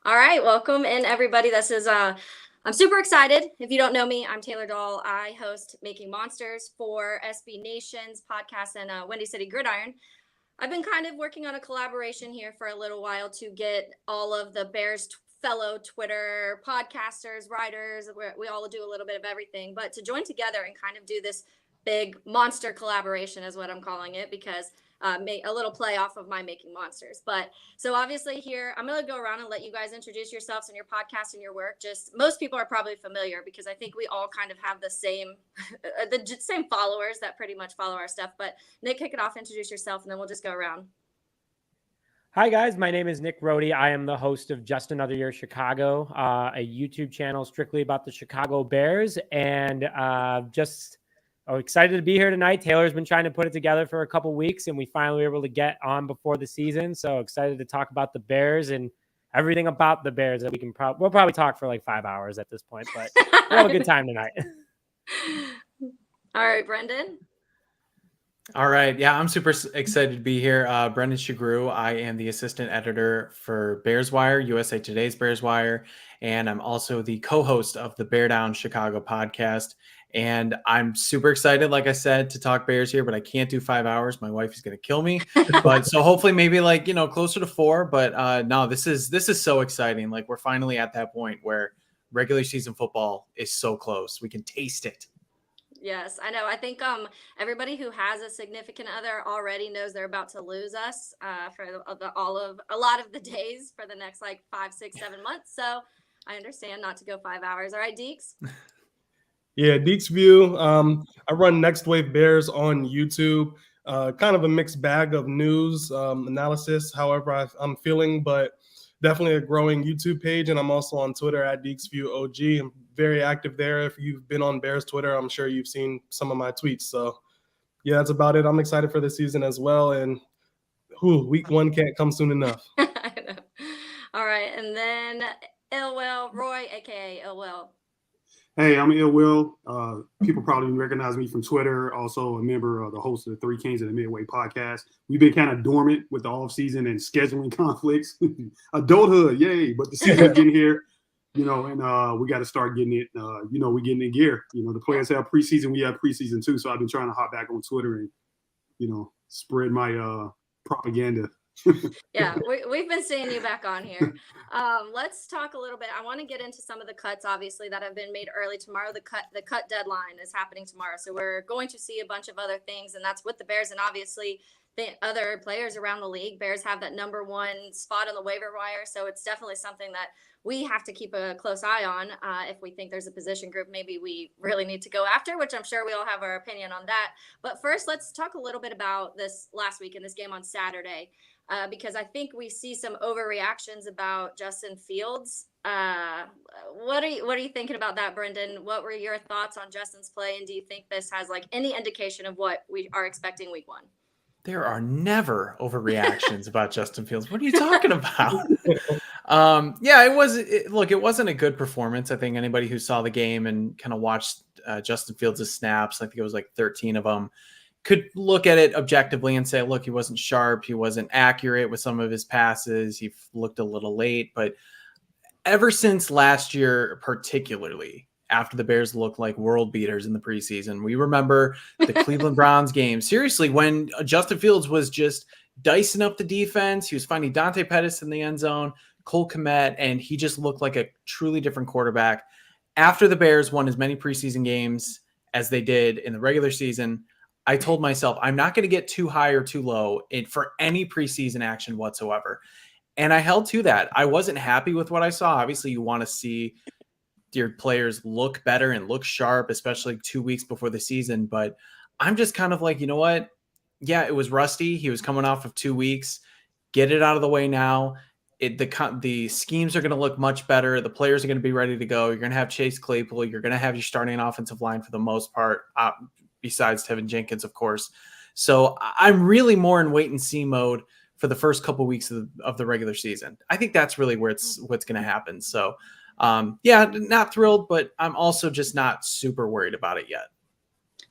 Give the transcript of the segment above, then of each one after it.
All right, welcome in everybody. I'm super excited. If you don't know me, I'm Taylor Dahl. I host Making Monsters for SB Nation's podcast and Windy City Gridiron. I've been kind of working on a collaboration here for a little while to get all of the Bears fellow Twitter podcasters, writers, we all do a little bit of everything, but to join together and kind of do this big monster collaboration is what I'm calling it because make a little play off of my Making Monsters. But so obviously here, I'm going to go around and let you guys introduce yourselves and your podcast and your work. Just most people are probably familiar because I think we all kind of have the same, the same followers that pretty much follow our stuff. But Nick, kick it off, introduce yourself, and then we'll just go around. Hi, guys. My name is Nick Rohde. I am the host of Just Another Year Chicago, a YouTube channel strictly about the Chicago Bears. And excited to be here tonight. Taylor's been trying to put it together for a couple weeks, and we finally were able to get on before the season. So excited to talk about the Bears and everything about the Bears that we can we'll probably talk for like 5 hours at this point, but we'll have a good time tonight. All right, Brendan. All right. Yeah, I'm super excited to be here. Brendan Sugrue. I am the assistant editor for Bears Wire, USA Today's Bears Wire, and I'm also the co-host of the Bear Down Chicago podcast. And I'm super excited, like I said, to talk Bears here, but I can't do 5 hours. My wife is going to kill me. But so hopefully maybe closer to 4. But no, this is so exciting. Like we're finally at that point where regular season football is so close. We can taste it. Yes, I know. I think everybody who has a significant other already knows they're about to lose us for a lot of the days for the next 5, 6, 7 months. So I understand not to go 5 hours. All right, Deeks. Yeah, Deeksview. I run Next Wave Bears on YouTube. Kind of a mixed bag of news analysis, however I'm feeling, but definitely a growing YouTube page. And I'm also on Twitter at Deeksview OG. I'm very active there. If you've been on Bears Twitter, I'm sure you've seen some of my tweets. So yeah, that's about it. I'm excited for the season as well. And week 1 can't come soon enough. I know. All right. And then IllWill, Roy, aka IllWill. Hey, I'm IllWill. People probably recognize me from Twitter. Also a member of the host of the Three Kings of the Midway podcast. We've been kind of dormant with the offseason and scheduling conflicts. Adulthood, yay. But the season's getting here, and we got to start getting it. We're getting in gear. The players have preseason. We have preseason too. So I've been trying to hop back on Twitter and, spread my propaganda. Yeah, we've been seeing you back on here. Let's talk a little bit. I want to get into some of the cuts, obviously, that have been made early tomorrow. The cut deadline is happening tomorrow, so we're going to see a bunch of other things, and that's with the Bears and obviously the other players around the league. Bears have that number 1 spot on the waiver wire, so it's definitely something that we have to keep a close eye on. If we think there's a position group maybe we really need to go after, which I'm sure we all have our opinion on that. But first, let's talk a little bit about this last week in this game on Saturday. Because I think we see some overreactions about Justin Fields. What are you thinking about that, Brendan? What were your thoughts on Justin's play, and do you think this has any indication of what we are expecting week 1? There are never overreactions about Justin Fields. What are you talking about? It wasn't a good performance. I think anybody who saw the game and kind of watched Justin Fields' snaps, I think it was 13 of them, could look at it objectively and say, look, he wasn't sharp. He wasn't accurate with some of his passes. He looked a little late. But ever since last year, particularly after the Bears looked like world beaters in the preseason, we remember the Cleveland Browns game. Seriously, when Justin Fields was just dicing up the defense, he was finding Dante Pettis in the end zone, Cole Kmet, and he just looked like a truly different quarterback. After the Bears won as many preseason games as they did in the regular season, I told myself, I'm not going to get too high or too low for any preseason action whatsoever. And I held to that. I wasn't happy with what I saw. Obviously, you want to see your players look better and look sharp, especially 2 weeks before the season. But I'm just kind of like, you know what? Yeah, it was rusty. He was coming off of 2 weeks. Get it out of the way now. The schemes are going to look much better. The players are going to be ready to go. You're going to have Chase Claypool. You're going to have your starting offensive line for the most part, besides Tevin Jenkins, of course. So I'm really more in wait and see mode for the first couple of weeks of the regular season. I think that's really what's going to happen. So not thrilled, but I'm also just not super worried about it yet.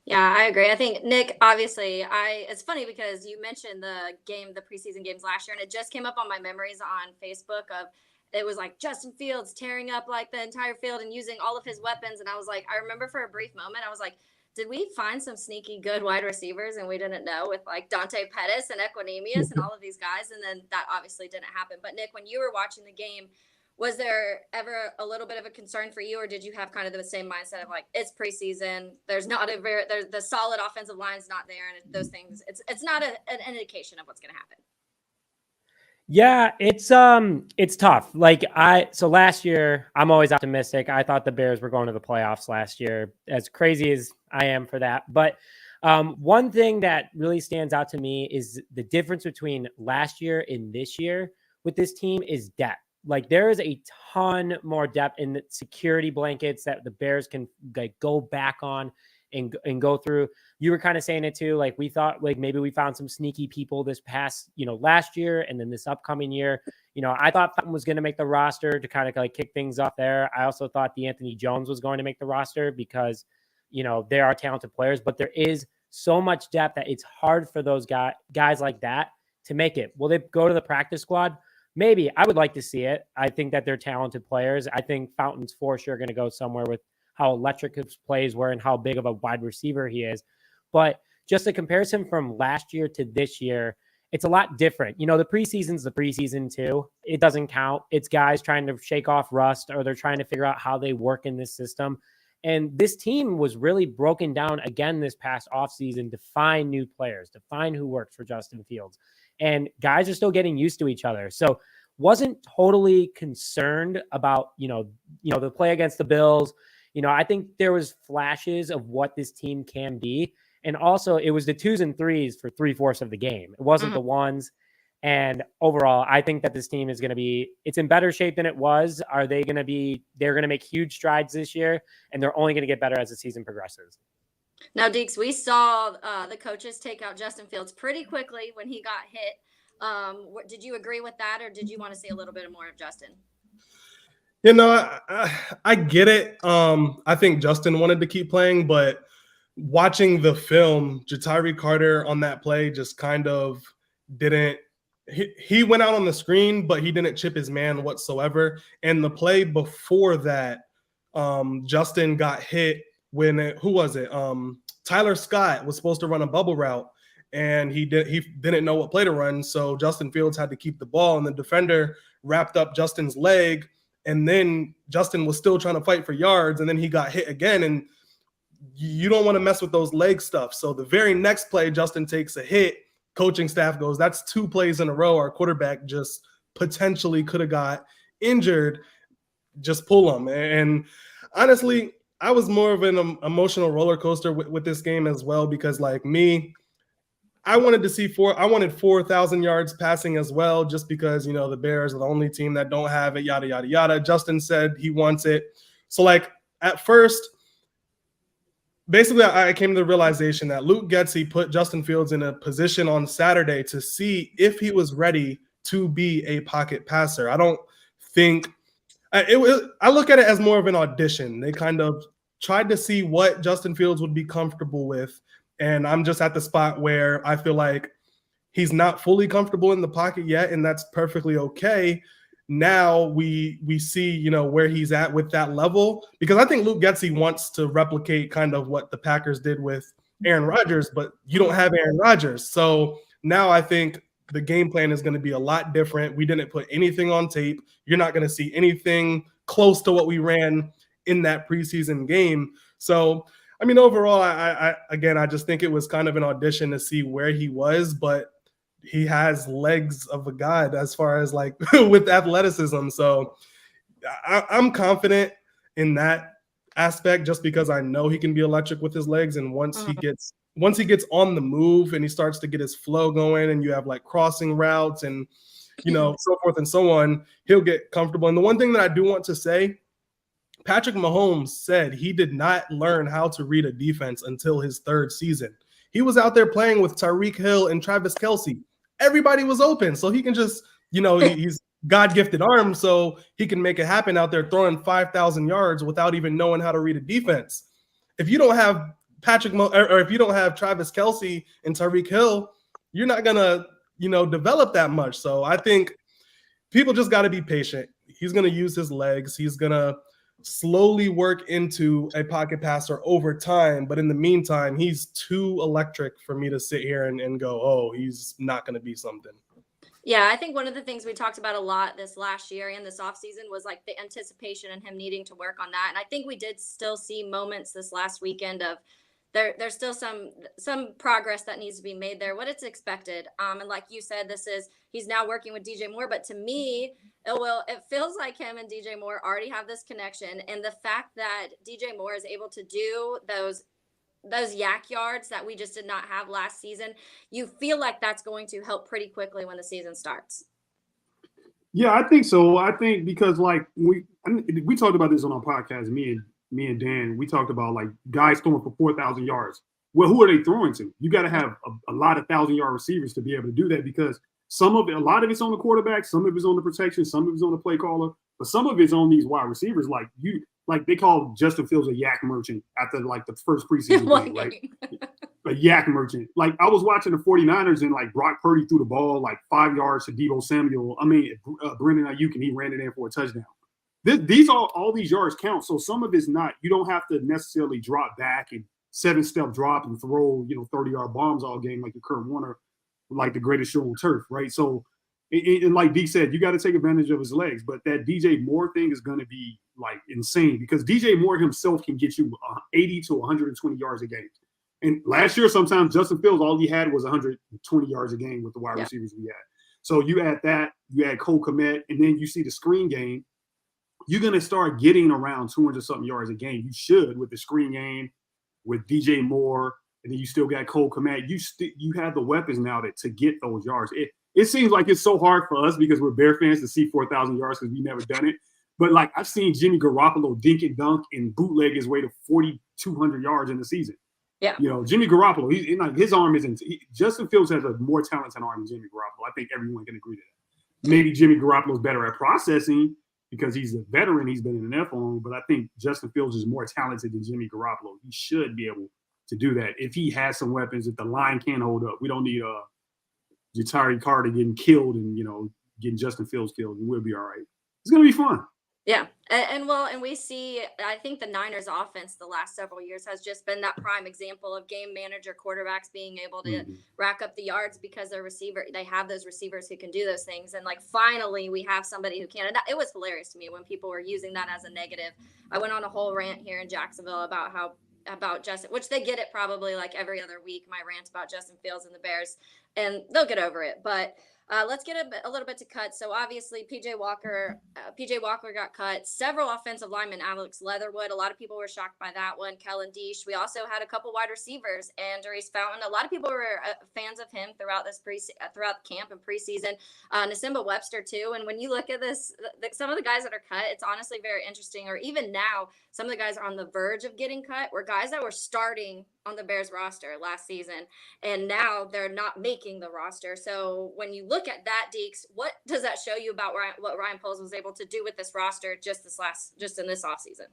Yeah, I agree. I think, Nick, obviously, it's funny because you mentioned the preseason games last year, and it just came up on my memories on Facebook of it was like Justin Fields tearing up like the entire field and using all of his weapons. And I was like, I remember for a brief moment, I was like, did we find some sneaky good wide receivers and we didn't know, with like Dante Pettis and Equanimous and all of these guys? And then that obviously didn't happen. But Nick, when you were watching the game, was there ever a little bit of a concern for you, or did you have kind of the same mindset of like, it's preseason, there's the solid offensive line's not there, and those things, it's not an indication of what's going to happen? Yeah, it's tough. So last year, I'm always optimistic. I thought the Bears were going to the playoffs last year, as crazy as I am for that. But one thing that really stands out to me is the difference between last year and this year with this team is depth. Like, there is a ton more depth in the security blankets that the Bears can like go back on and go through. You were kind of saying it too. Like, we thought like maybe we found some sneaky people this past, last year, and then this upcoming year. I thought Fountain was going to make the roster to kind of like kick things off there. I also thought Anthony Jones was going to make the roster because, they are talented players, but there is so much depth that it's hard for those guys like that to make it. Will they go to the practice squad? Maybe. I would like to see it. I think that they're talented players. I think Fountain's for sure going to go somewhere with how electric his plays were and how big of a wide receiver he is. But just a comparison from last year to this year, it's a lot different. The preseason's the preseason too. It doesn't count. It's guys trying to shake off rust, or they're trying to figure out how they work in this system. And this team was really broken down again this past offseason to find new players, to find who works for Justin Fields. And guys are still getting used to each other. So wasn't totally concerned about, the play against the Bills. I think there was flashes of what this team can be. And also it was the 2s and 3s for 3/4 of the game. It wasn't the 1s. And overall, I think that this team is going to it's in better shape than it was. They're going to make huge strides this year, and they're only going to get better as the season progresses. Now, Deeks, we saw the coaches take out Justin Fields pretty quickly when he got hit. Did you agree with that, or did you want to see a little bit more of Justin? I get it. I think Justin wanted to keep playing, but watching the film, Ja'Tyre Carter on that play just kind of didn't. He went out on the screen, but he didn't chip his man whatsoever. And the play before that, Justin got hit when who was it? Tyler Scott was supposed to run a bubble route, and he didn't know what play to run. So Justin Fields had to keep the ball, and the defender wrapped up Justin's leg, and then Justin was still trying to fight for yards, and then he got hit again. And you don't want to mess with those leg stuff. So the very next play, Justin takes a hit. Coaching staff goes, that's 2 plays in a row. Our quarterback just potentially could have got injured. Just pull him. And honestly, I was more of an emotional roller coaster with this game as well, because like me, I wanted to see 4,000 yards passing as well, just because, the Bears are the only team that don't have it, yada, yada, yada. Justin said he wants it. So like at first, basically, I came to the realization that Luke Getsy put Justin Fields in a position on Saturday to see if he was ready to be a pocket passer. I don't think I look at it as more of an audition. They kind of tried to see what Justin Fields would be comfortable with. And I'm just at the spot where I feel like he's not fully comfortable in the pocket yet, and that's perfectly okay. Now we see, where he's at with that level, because I think Luke Getsy wants to replicate kind of what the Packers did with Aaron Rodgers, but you don't have Aaron Rodgers. So now I think the game plan is going to be a lot different. We didn't put anything on tape. You're not going to see anything close to what we ran in that preseason game. So, I mean, overall, I just think it was kind of an audition to see where he was, but he has legs of a god as far as like with athleticism. So I'm confident in that aspect, just because I know he can be electric with his legs. And once he gets on the move and he starts to get his flow going, and you have like crossing routes and, so forth and so on, he'll get comfortable. And the one thing that I do want to say, Patrick Mahomes said he did not learn how to read a defense until his 3rd season. He was out there playing with Tyreek Hill and Travis Kelce. Everybody was open, so he can just, he's God-gifted arm, so he can make it happen out there throwing 5,000 yards without even knowing how to read a defense. If you don't have if you don't have Travis Kelce and Tyreek Hill, you're not gonna, develop that much. So I think people just got to be patient. he's going to use his legs. He's going to slowly work into a pocket passer over time. But in the meantime, he's too electric for me to sit here and go, oh, he's not going to be something. Yeah, I think one of the things we talked about a lot this last year and this offseason was like the anticipation and him needing to work on that. And I think we did still see moments this last weekend of there's still some progress that needs to be made there. What it's expected. And like you said, he's now working with DJ Moore. But to me, it feels like him and DJ Moore already have this connection. And the fact that DJ Moore is able to do those yak yards that we just did not have last season, you feel like that's going to help pretty quickly when the season starts. Yeah, I think so. I think because like we talked about this on our podcast, me and Dan, we talked about like guys throwing for 4,000 yards. Well, who are they throwing to? You got to have a lot of 1,000-yard receivers to be able to do that, because a lot of it's on the quarterback, some of it's on the protection, some of it's on the play caller, but some of it's on these wide receivers. Like they call Justin Fields a yak merchant after like the first preseason game, right? A yak merchant. Like I was watching the 49ers and like Brock Purdy threw the ball like 5 yards to Deebo Samuel. Brandon Ayuk, and he ran it in for a touchdown. All these yards count. So some of it's not. You don't have to necessarily drop back and 7-step drop and throw 30-yard bombs all game like your Kurt Warner, like the greatest show on turf, right? So and like Deke said, you got to take advantage of his legs. But that DJ Moore thing is going to be like insane, because DJ Moore himself can get you 80 to 120 yards a game. And last year, sometimes Justin Fields, all he had was 120 yards a game with the wide receivers we had. So you add that, you add Cole Kmet, and then you see the screen game. You're going to start getting around 200-something yards a game. You should with the screen game, with DJ Moore, and then you still got Cole Kmet. You have the weapons now to get those yards. It seems like it's so hard for us because we're Bear fans to see 4,000 yards because we've never done it. But like I've seen Jimmy Garoppolo dink and dunk and bootleg his way to 4,200 yards in the season. Yeah. Jimmy Garoppolo, his arm isn't. Justin Fields has a more talented arm than Jimmy Garoppolo. I think everyone can agree to that. Maybe Jimmy Garoppolo's better at processing because he's a veteran. He's been in an F on, but I think Justin Fields is more talented than Jimmy Garoppolo. He should be able to do that if he has some weapons. If the line can hold up, we don't need Jatari Carter getting killed and getting Justin Fields killed, and we'll be all right. It's gonna be fun. Yeah. And we see, I think the Niners offense the last several years has just been that prime example of game manager quarterbacks being able to rack up the yards because they have those receivers who can do those things. And like, finally we have somebody who can. And it was hilarious to me when people were using that as a negative. I went on a whole rant here in Jacksonville about Justin, which they get it probably like every other week, my rant about Justin Fields and the Bears, and they'll get over it. But let's get a little bit to cut. So obviously PJ Walker got cut. Several offensive linemen, Alex Leatherwood. A lot of people were shocked by that one. Kellen Diesch. We also had a couple wide receivers, and Darius Fountain. A lot of people were fans of him throughout throughout camp and preseason. Nasimba Webster too. And when you look at this, some of the guys that are cut, it's honestly very interesting. Or even now, some of the guys are on the verge of getting cut were guys that were starting on the Bears roster last season, and now they're not making the roster. So when you look at that, Deeks, what does that show you about what Ryan Poles was able to do with this roster just in this offseason?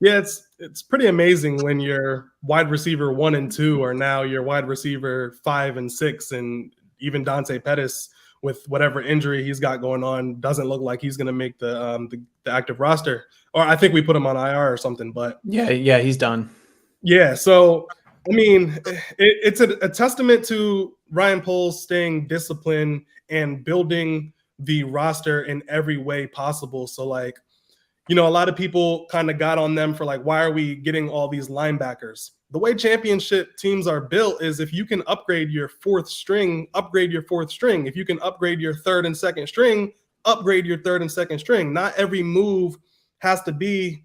Yeah, it's pretty amazing when your wide receiver 1 and 2 are now your wide receiver 5 and 6, and even Dante Pettis, with whatever injury he's got going on, doesn't look like he's going to make the active roster. Or I think we put him on IR or something. But yeah, he's done. Yeah, so I mean, it's a testament to Ryan Poles staying disciplined and building the roster in every way possible. So like, a lot of people kind of got on them for like, why are we getting all these linebackers? The way championship teams are built is if you can upgrade your fourth string, upgrade your fourth string. If you can upgrade your third and second string, upgrade your third and second string. Not every move has to be,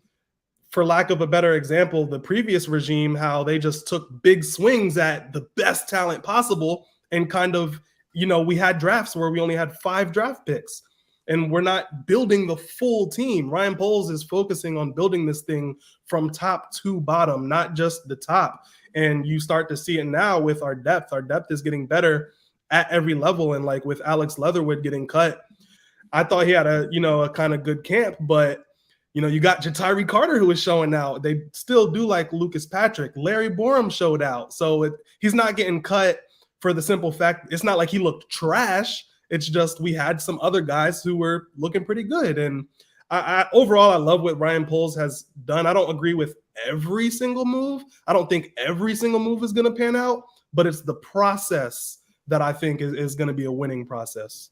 for lack of a better example, the previous regime, how they just took big swings at the best talent possible and kind of, we had drafts where we only had 5 draft picks and we're not building the full team. Ryan Poles is focusing on building this thing from top to bottom, not just the top. And you start to see it now with our depth. Our depth is getting better at every level. And like with Alex Leatherwood getting cut, I thought he had a kind of good camp, but you got Jatari Carter who is showing out. They still do like Lucas Patrick. Larry Borum showed out. So he's not getting cut for the simple fact it's not like he looked trash. It's just we had some other guys who were looking pretty good. And I overall, I love what Ryan Poles has done. I don't agree with every single move. I don't think every single move is going to pan out, but it's the process that I think is going to be a winning process.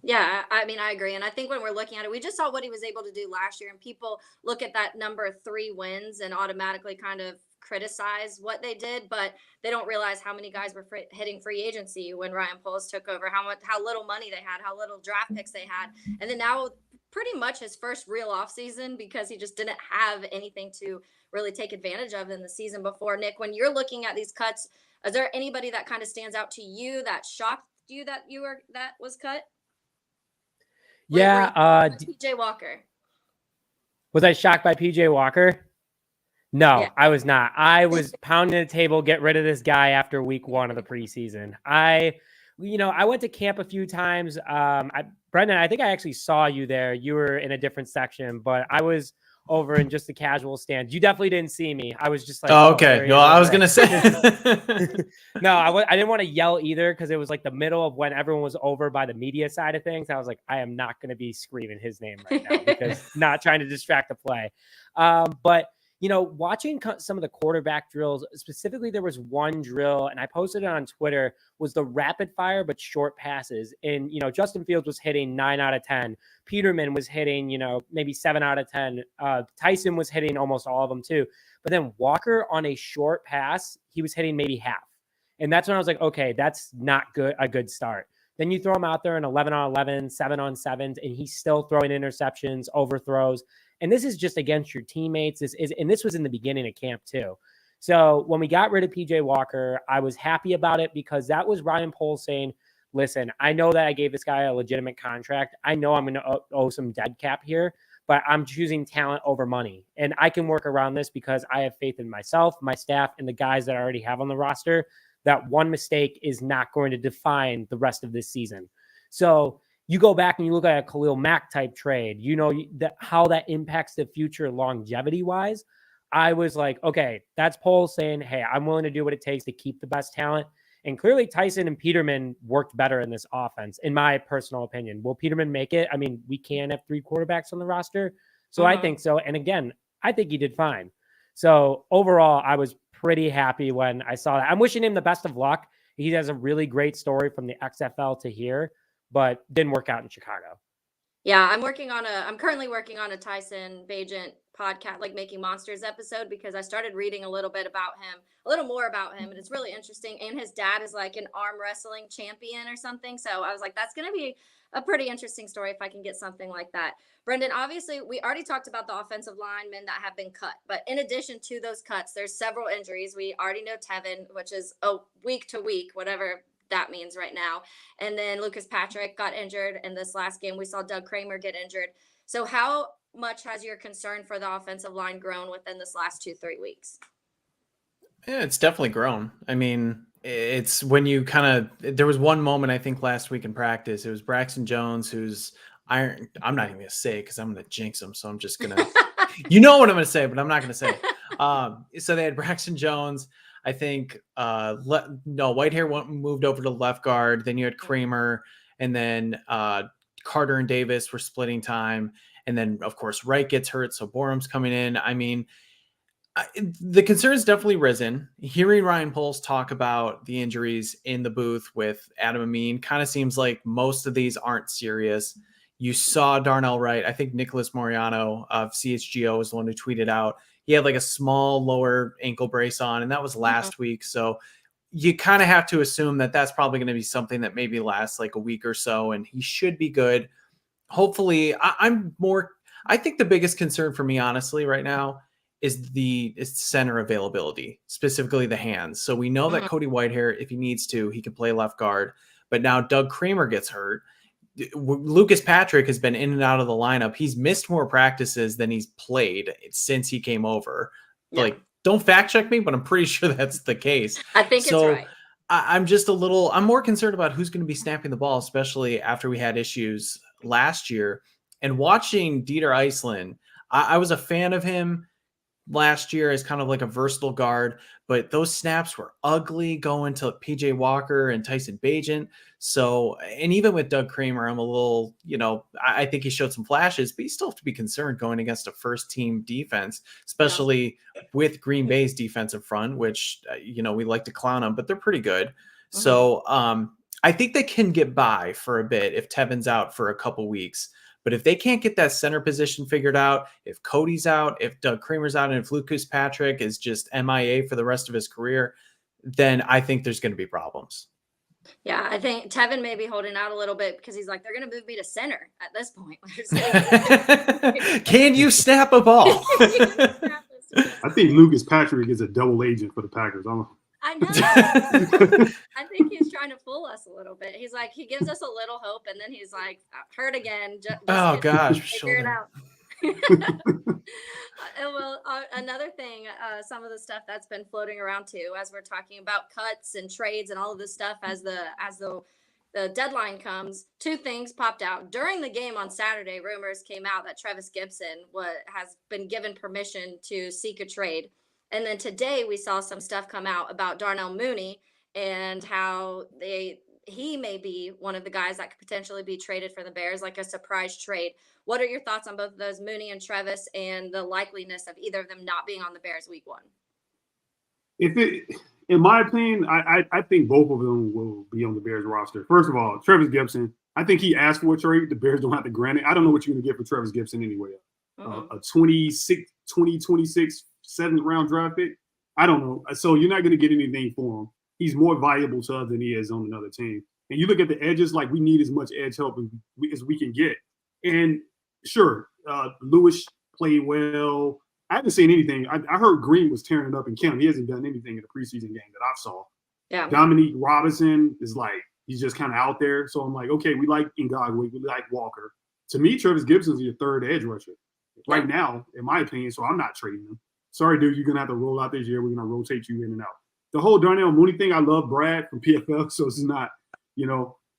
Yeah, I mean, I agree. And I think when we're looking at it, we just saw what he was able to do last year, and people look at that number 3 wins and automatically kind of criticize what they did, but they don't realize how many guys were hitting free agency when Ryan Poles took over, how little money they had, how little draft picks they had. And then now pretty much his first real off season, because he just didn't have anything to really take advantage of in the season before. Nick, when you're looking at these cuts, is there anybody that kind of stands out to you that shocked you that was cut? Yeah. PJ Walker. Was I shocked by PJ Walker? No, Yeah. I was not. I was pounding the table, get rid of this guy after week 1 of the preseason. I went to camp a few times. Brendan, I think I actually saw you there. You were in a different section, but I was over in just the casual stand. You definitely didn't see me. I was just like, oh, okay. Well, I was going to say. No, I didn't want to yell either, because it was like the middle of when everyone was over by the media side of things. I was like, I am not going to be screaming his name right now, because not trying to distract the play. But watching some of the quarterback drills, specifically, there was one drill, and I posted it on Twitter, was the rapid fire but short passes. And, Justin Fields was hitting 9 out of 10. Peterman was hitting, maybe 7 out of 10. Tyson was hitting almost all of them too. But then Walker, on a short pass, he was hitting maybe half. And that's when I was like, okay, that's not a good start. Then you throw him out there in 11 on 11, 7 on 7s, and he's still throwing interceptions, overthrows. And this is just against your teammates. And this was in the beginning of camp too. So when we got rid of PJ Walker, I was happy about it, because that was Ryan Poles saying, listen, I know that I gave this guy a legitimate contract. I know I'm going to owe some dead cap here, but I'm choosing talent over money. And I can work around this because I have faith in myself, my staff, and the guys that I already have on the roster, that one mistake is not going to define the rest of this season. So you go back and you look at a Khalil Mack type trade, how that impacts the future longevity wise. I was like, okay, that's Poles saying, hey, I'm willing to do what it takes to keep the best talent. And clearly Tyson and Peterman worked better in this offense, in my personal opinion. Will Peterman make it? I mean, we can have 3 quarterbacks on the roster. So I think so. And again, I think he did fine. So overall, I was pretty happy when I saw that. I'm wishing him the best of luck. He has a really great story from the XFL to here, but didn't work out in Chicago. Yeah, I'm currently working on a Tyson Bagent podcast, like Making Monsters episode, because I started reading a little more about him, and it's really interesting. And his dad is like an arm wrestling champion or something. So I was like, that's going to be a pretty interesting story if I can get something like that. Brendan, obviously, we already talked about the offensive linemen that have been cut, but in addition to those cuts, there's several injuries. We already know Tevin, which is week to week, whatever that means right now. And then Lucas Patrick got injured in this last game. We saw Doug Kramer get injured. So how much has your concern for the offensive line grown within this last 2-3 weeks? Yeah, it's definitely grown. I mean, it's when you there was one moment, I think last week in practice, it was Braxton Jones, who's I'm not even going to say it because I'm going to jinx him. So I'm just going to, you know what I'm going to say, but I'm not going to say it. So they had Braxton Jones. I think Whitehair moved over to left guard. Then you had Kramer, and then Carter and Davis were splitting time. And then, of course, Wright gets hurt, so Borum's coming in. I mean, the concern's definitely risen. Hearing Ryan Poles talk about the injuries in the booth with Adam Amin kind of seems like most of these aren't serious. You saw Darnell Wright. I think Nicholas Moriano of CHGO was the one who tweeted out. He had like a small lower ankle brace on, and that was last week. So you kind of have to assume that that's probably going to be something that maybe lasts like a week or so, and he should be good. Hopefully, I think the biggest concern for me, honestly, right now is center availability, specifically the hands. So we know that Cody Whitehair, if he needs to, he can play left guard. But now Doug Kramer gets hurt. Lucas Patrick has been in and out of the lineup. He's missed more practices than he's played since he came over. Yeah. Like, don't fact check me, but I'm pretty sure that's the case. I think it's right. I'm more concerned about who's going to be snapping the ball, especially after we had issues last year. And watching Dieter Iceland, I was a fan of him last year as kind of like a versatile guard, but those snaps were ugly going to PJ Walker and Tyson Bagent. So, and even with Doug Kramer, I'm a little, I think he showed some flashes, but you still have to be concerned going against a first team defense, especially with Green Bay's defensive front, which, we like to clown them, but they're pretty good. Mm-hmm. So I think they can get by for a bit if Tevin's out for a couple weeks. But if they can't get that center position figured out, if Cody's out, if Doug Kramer's out, and if Lucas Patrick is just MIA for the rest of his career, then I think there's going to be problems. Yeah, I think Tevin may be holding out a little bit because he's like, they're going to move me to center at this point. Can you snap a ball? I think Lucas Patrick is a double agent for the Packers. I know. I think he's trying to fool us a little bit. He's like, he gives us a little hope, and then he's like, hurt again. Oh gosh, figure it out. Well, another thing, some of the stuff that's been floating around too, as we're talking about cuts and trades and all of this stuff, as the deadline comes, two things popped out during the game on Saturday. Rumors came out that Trevis Gibson has been given permission to seek a trade. And then today we saw some stuff come out about Darnell Mooney and how he may be one of the guys that could potentially be traded for the Bears, like a surprise trade. What are your thoughts on both of those, Mooney and Trevis, and the likeliness of either of them not being on the Bears week 1? In my opinion, I think both of them will be on the Bears roster. First of all, Trevis Gibson, I think he asked for a trade. The Bears don't have to grant it. I don't know what you're going to get for Trevis Gibson anyway. A 2026 7th round draft pick. I don't know. So you're not going to get anything for him. He's more valuable to us than he is on another team. And you look at the edges, like we need as much edge help as we can get. And sure, Lewis played well. I haven't seen anything. I heard Green was tearing it up in camp. He hasn't done anything in the preseason game that I saw. Yeah. Dominique Robinson is like, he's just kind of out there. So I'm like, okay, we like Ngagwe, we like Walker. To me, Trevis Gibson's your third edge rusher right now, in my opinion. So I'm not trading him. Sorry, dude, you're going to have to roll out this year. We're going to rotate you in and out. The whole Darnell Mooney thing, I love Brad from PFL, so it's not,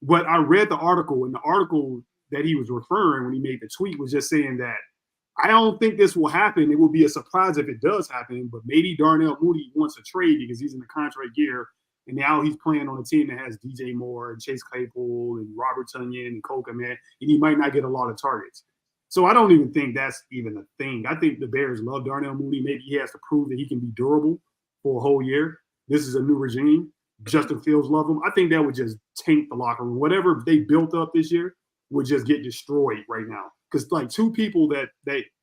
but I read the article, and the article that he was referring when he made the tweet was just saying that I don't think this will happen. It will be a surprise if it does happen, but maybe Darnell Mooney wants a trade because he's in the contract year, and now he's playing on a team that has DJ Moore and Chase Claypool and Robert Tonyan and Kokemet, and he might not get a lot of targets. So I don't even think that's even a thing. I think the Bears love Darnell Mooney. Maybe he has to prove that he can be durable for a whole year. This is a new regime. Justin Fields love him. I think that would just tank the locker room. Whatever they built up this year would just get destroyed right now. Because like two people that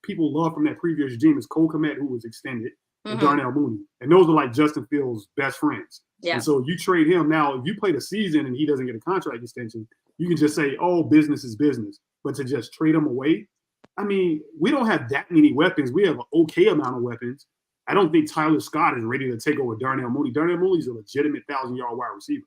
people love from that previous regime is Cole Kmet, who was extended, and Darnell Mooney. And those are like Justin Fields' best friends. Yeah. And so you trade him. Now, if you play the season and he doesn't get a contract extension, you can just say, oh, business is business. But to just trade him away, I mean, we don't have that many weapons. We have an okay amount of weapons. I don't think Tyler Scott is ready to take over Darnell Mooney. Darnell Mooney's a legitimate 1,000-yard wide receiver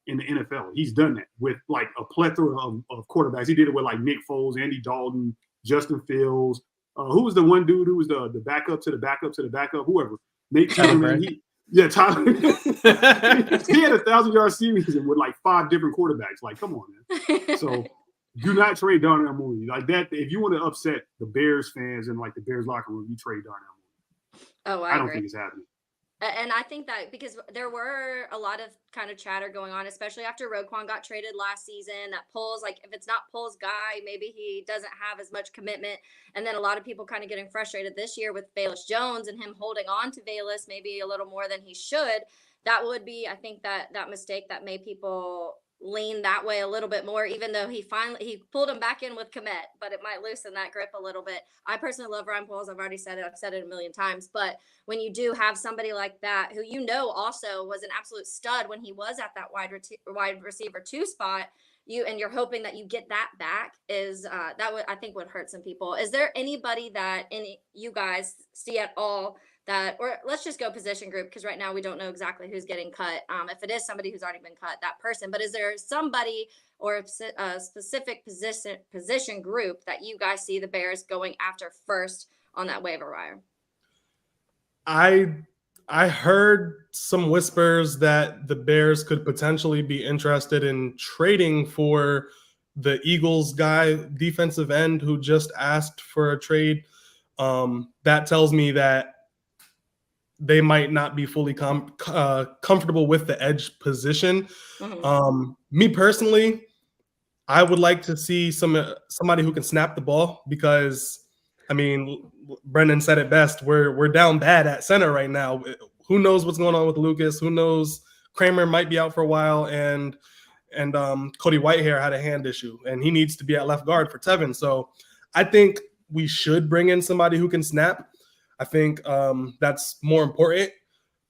in the NFL. He's done that with like a plethora of quarterbacks. He did it with like Nick Foles, Andy Dalton, Justin Fields. Who was the one dude who was the backup to the backup to the backup? Whoever. Nate Tyler. Tyler. He had a 1,000-yard season with like 5 different quarterbacks. Like, come on, man. So do not trade Darnell Mooney like that. If you want to upset the Bears fans and like the Bears locker room, you trade Darnell Mooney. Oh, I don't think it's happening. And I think that because there were a lot of kind of chatter going on, especially after Roquan got traded last season, that Poles, like if it's not Poles' guy, maybe he doesn't have as much commitment. And then a lot of people kind of getting frustrated this year with Velus Jones and him holding on to Velus maybe a little more than he should. That would be, I think, that mistake that made people lean that way a little bit more, even though he pulled him back in with Kmet, but it might loosen that grip a little bit. I personally love Ryan Poles. I've already said it. I've said it a million times, but when you do have somebody like that, who also was an absolute stud when he was at that wide receiver 2 spot, you're hoping that you get that back is that I think would hurt some people. Is there anybody that you guys see at all that, or let's just go position group, because right now we don't know exactly who's getting cut. If it is somebody who's already been cut, that person, but is there somebody or a specific position group that you guys see the Bears going after first on that waiver wire? I heard some whispers that the Bears could potentially be interested in trading for the Eagles guy, defensive end, who just asked for a trade. That tells me that they might not be fully comfortable with the edge position. Me personally, I would like to see somebody who can snap the ball because, I mean, Brendan said it best. We're down bad at center right now. Who knows what's going on with Lucas? Who knows? Kramer might be out for a while, and Cody Whitehair had a hand issue, and he needs to be at left guard for Tevin. So I think we should bring in somebody who can snap. I think that's more important.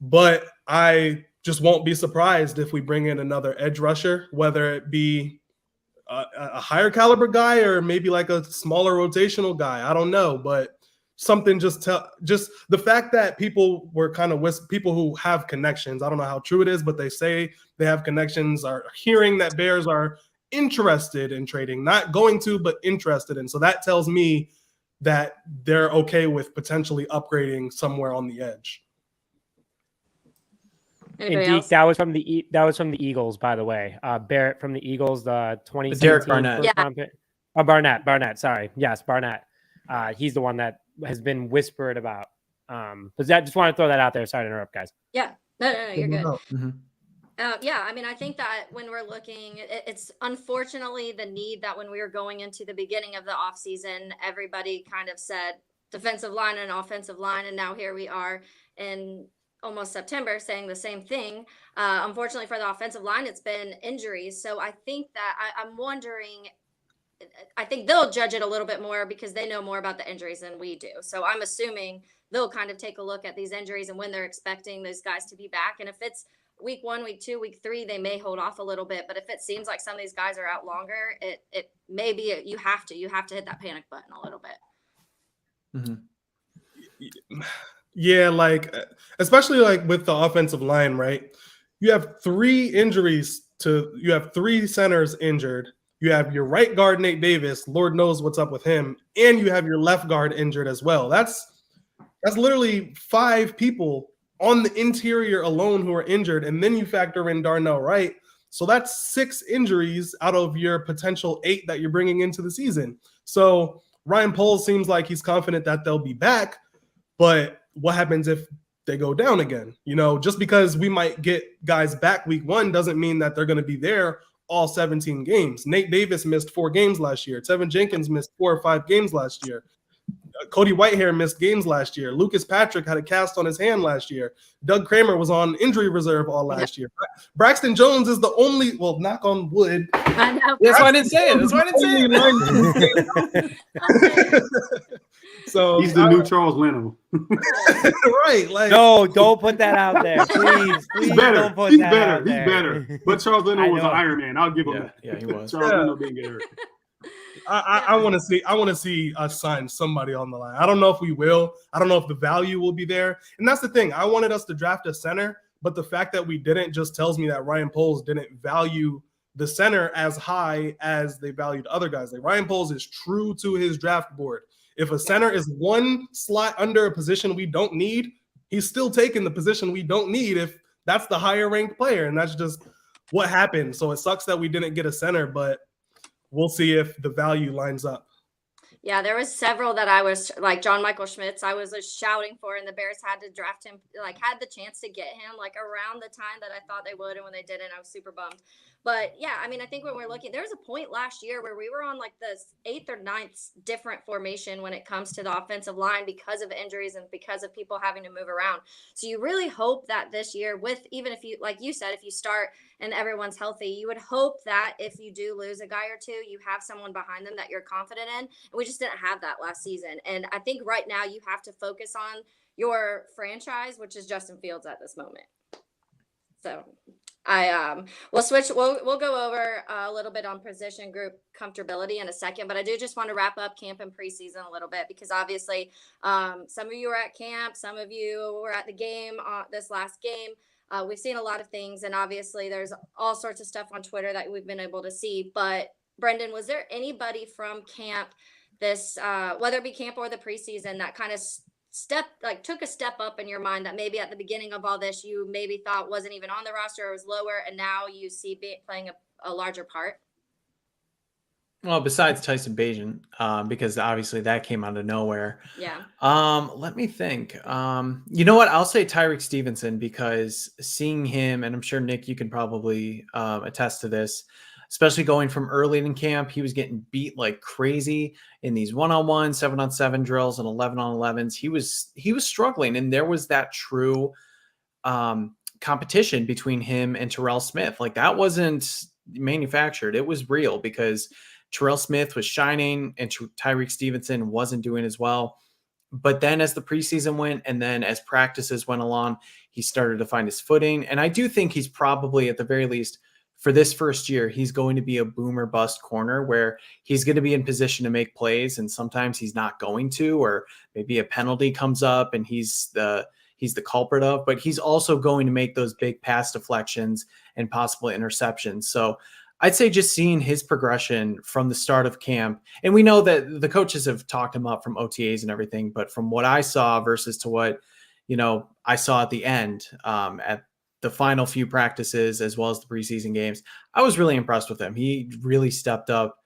But I just won't be surprised if we bring in another edge rusher, whether it be a higher caliber guy or maybe like a smaller rotational guy. I don't know, but something just the fact that people were kind of people who have connections. I don't know how true it is, but they say they have connections, are hearing that Bears are interested in trading, not going to, but interested in. So that tells me that they're okay with potentially upgrading somewhere on the edge. Anybody And else? Deke, that was from the Eagles, by the way. Barrett from the Eagles, the 2017 Derek Barnett. first round pick. Oh, Barnett. Sorry, yes, Barnett. He's the one that has been whispered about. But I just want to throw that out there. Sorry to interrupt, guys. Yeah, no, you're good. Mm-hmm. Yeah, I mean, I think that when we're looking, it's unfortunately the need that when we were going into the beginning of the offseason, everybody kind of said defensive line and offensive line, and now here we are in almost September saying the same thing. Unfortunately for the offensive line, it's been injuries. So I think that I'm wondering, I think they'll judge it a little bit more because they know more about the injuries than we do. So I'm assuming they'll kind of take a look at these injuries and when they're expecting those guys to be back. And if it's week 1, week 2, week 3, they may hold off a little bit. But if it seems like some of these guys are out longer, it may be you have to hit that panic button a little bit. Mm-hmm. Yeah, like especially like with the offensive line, right? You have 3 injuries you have 3 centers injured. You have your right guard, Nate Davis, Lord knows what's up with him, and you have your left guard injured as well. That's literally 5 people on the interior alone who are injured, and then you factor in Darnell Wright. So that's 6 injuries out of your potential 8 that you're bringing into the season. So Ryan Poles seems like he's confident that they'll be back, but what happens if they go down again? You know, just because we might get guys back week 1 doesn't mean that they're going to be there all 17 games. Nate Davis missed 4 games last year. Tevin Jenkins missed 4 or 5 games last year. Cody Whitehair missed games last year. Lucas Patrick had a cast on his hand last year. Doug Kramer was on injury reserve all last year. Braxton Jones is the only, well, knock on wood. I know. That's why I didn't say it. So he's the new Charles Leno. Right. Like, No, don't put that out there. Please He's better. don't put He's that better. out He's there. better. But Charles Leno I was an know. Iron Man. I'll give him that. Yeah, he was. Charles Leno didn't get hurt. I want to see us sign somebody on the line. I don't know if we will. I don't know if the value will be there. And that's the thing. I wanted us to draft a center, but the fact that we didn't just tells me that Ryan Poles didn't value the center as high as they valued other guys. Like Ryan Poles is true to his draft board. If a center is 1 slot under a position we don't need, he's still taking the position we don't need if that's the higher ranked player. And that's just what happened. So it sucks that we didn't get a center, but we'll see if the value lines up. Yeah, there was several that I was like John Michael Schmitz. I was shouting for, and the Bears had to draft him, like had the chance to get him like around the time that I thought they would. And when they didn't, I was super bummed. But yeah, I mean, I think when we're looking, there was a point last year where we were on like the 8th or 9th different formation when it comes to the offensive line because of injuries and because of people having to move around. So you really hope that this year with, even if you, like you said, if you start and everyone's healthy, you would hope that if you do lose a guy or two, you have someone behind them that you're confident in. And we just didn't have that last season. And I think right now you have to focus on your franchise, which is Justin Fields at this moment. So we'll switch. We'll go over a little bit on position group comfortability in a second, but I do just want to wrap up camp and preseason a little bit because obviously some of you were at camp, some of you were at the game this last game. We've seen a lot of things, and obviously there's all sorts of stuff on Twitter that we've been able to see. But Brendan, was there anybody from camp this, whether it be camp or the preseason, that kind of took a step up in your mind that maybe at the beginning of all this you maybe thought wasn't even on the roster or was lower, and now you see playing a larger part? Well, besides Tyson Bagent, because obviously that came out of nowhere. Yeah. Let me think. You know what? I'll say Tyreek Stevenson, because seeing him, and I'm sure Nick, you can probably attest to this, especially going from early in camp, he was getting beat like crazy in these 1-on-1, 7-on-7 drills and 11-on-11s. He was struggling, and there was that true competition between him and Terrell Smith. Like, that wasn't manufactured; it was real, because Terrell Smith was shining and Tyreek Stevenson wasn't doing as well. But then as the preseason went, and then as practices went along, he started to find his footing. And I do think he's probably, at the very least, for this first year, he's going to be a boom or bust corner, where he's going to be in position to make plays, and sometimes he's not going to, or maybe a penalty comes up and he's the culprit of, but he's also going to make those big pass deflections and possible interceptions. So I'd say just seeing his progression from the start of camp, and we know that the coaches have talked him up from OTAs and everything, but from what I saw versus to what, I saw at the end, at the final few practices, as well as the preseason games, I was really impressed with him. He really stepped up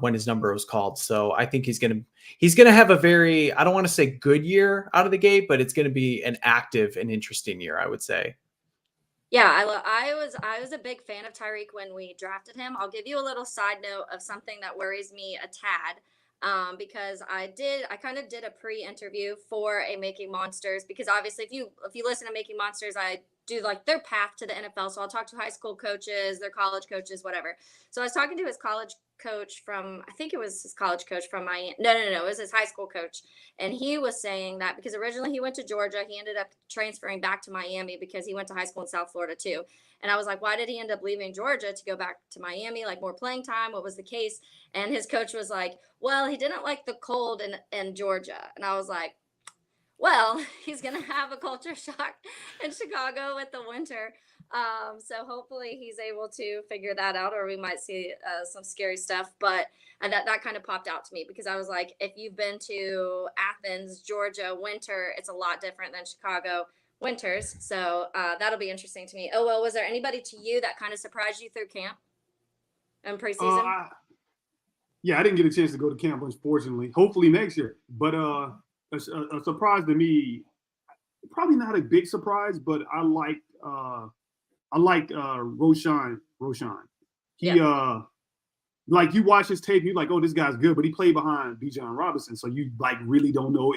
when his number was called. So I think he's going to have a very, I don't want to say good year out of the gate, but it's going to be an active and interesting year, I would say. Yeah, I was a big fan of Tyreek when we drafted him. I'll give you a little side note of something that worries me a tad, because I kind of did a pre-interview for a Making Monsters, because obviously if you listen to Making Monsters, I do like their path to the NFL. So I'll talk to high school coaches, their college coaches, whatever. So I was talking to his college coach from, I think it was his college coach from Miami. No, it was his high school coach. And he was saying that because originally he went to Georgia, he ended up transferring back to Miami because he went to high school in South Florida too. And I was like, why did he end up leaving Georgia to go back to Miami? Like, more playing time? What was the case? And his coach was like, well, he didn't like the cold in Georgia. And I was like, well, he's going to have a culture shock in Chicago with the winter. So hopefully he's able to figure that out, or we might see some scary stuff. But that kind of popped out to me, because I was like, if you've been to Athens, Georgia, winter, it's a lot different than Chicago winters. So that'll be interesting to me. Oh, well, was there anybody to you that kind of surprised you through camp and preseason? Yeah, I didn't get a chance to go to camp, unfortunately. Hopefully next year. But a surprise to me, probably not a big surprise, but I like Roshan. He like, you watch his tape, you're like, oh, this guy's good, but he played behind Bijan Robinson, so you like really don't know,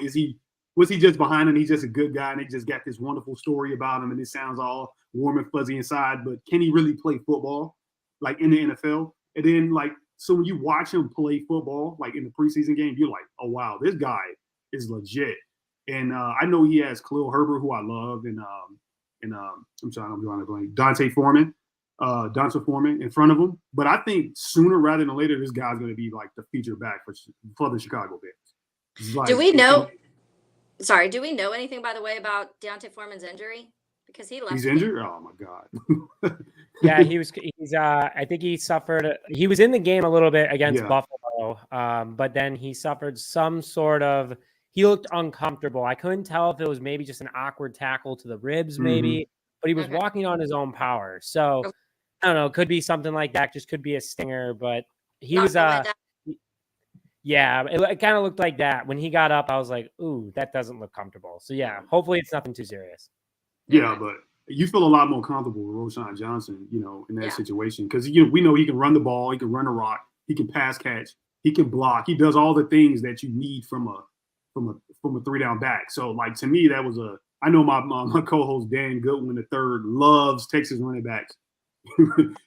was he just behind him? He's just a good guy, and they just got this wonderful story about him, and it sounds all warm and fuzzy inside, but can he really play football like in the NFL? And then, like, so when you watch him play football, like in the preseason game, you're like, oh wow, this guy is legit. And I know he has Khalil Herbert, who I love, and I'm sorry, I'm drawing a blank. Dante Foreman in front of him. But I think sooner rather than later, this guy's going to be like the feature back for the Chicago Bears. Like, do we know anything, by the way, about Deontay Foreman's injury? Because he left. He's injured? Oh my God. Yeah, he's I think he was in the game a little bit against Buffalo, but then he suffered some sort of, he looked uncomfortable. I couldn't tell if it was maybe just an awkward tackle to the ribs, maybe, but he was walking on his own power. So I don't know, could be something like that, just could be a stinger, but he was yeah, it kind of looked like that. When he got up, I was like, ooh, that doesn't look comfortable. So yeah, hopefully it's nothing too serious. Yeah, but you feel a lot more comfortable with Roshan Johnson, in that situation, because we know he can run the ball, he can run a rock, he can pass catch, he can block, he does all the things that you need from a 3-down back. So, like, to me, that was I know my co-host Dan Goodwin III loves Texas running backs.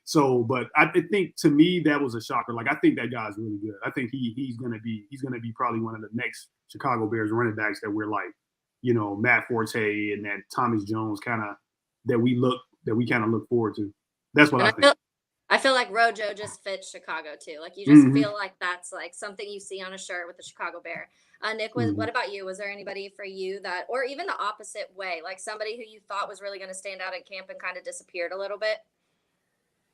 So, but I think, to me, that was a shocker. Like, I think that guy's really good. I think he's gonna be probably one of the next Chicago Bears running backs that we're like, Matt Forte and that Thomas Jones that we kind of look forward to. That's what I think. I feel like Rojo just fits Chicago too. Like, you just feel like that's like something you see on a shirt with a Chicago Bear. Nick, what about you? Was there anybody for you that, or even the opposite way, like somebody who you thought was really going to stand out at camp and kind of disappeared a little bit?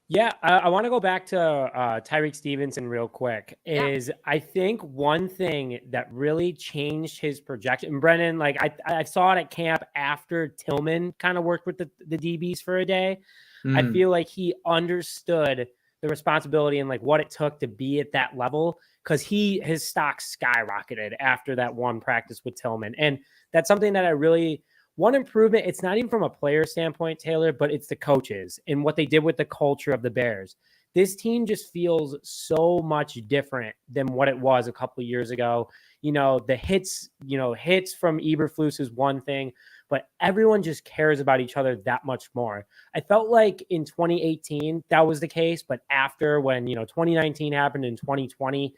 Yeah, I want to go back to Tyreek Stevenson real quick. I think one thing that really changed his projection, and Brennan, like I saw it at camp after Tillman kind of worked with the DBs for a day. I feel like he understood the responsibility and like what it took to be at that level, because his stock skyrocketed after that one practice with Tillman. And that's something that I really one improvement. It's not even from a player standpoint, Taylor, but it's the coaches and what they did with the culture of the Bears. This team just feels so much different than what it was a couple of years ago. The hits from Eberflus is one thing, but everyone just cares about each other that much more. I felt like in 2018, that was the case, but after when, 2019 happened in 2020,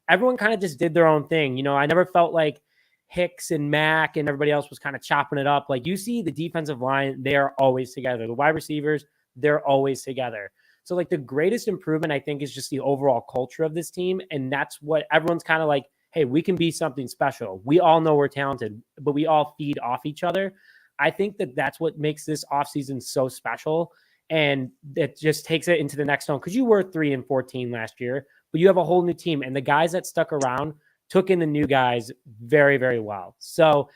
everyone kind of just did their own thing. I never felt like Hicks and Mack and everybody else was kind of chopping it up. Like you see the defensive line, they're always together. The wide receivers, they're always together. So like the greatest improvement, I think, is just the overall culture of this team. And that's what everyone's kind of like, hey, we can be something special. We all know we're talented, but we all feed off each other. I think that that's what makes this offseason so special. And it just takes it into the next zone, because you were 3-14 last year, but you have a whole new team. And the guys that stuck around took in the new guys very, very well. So,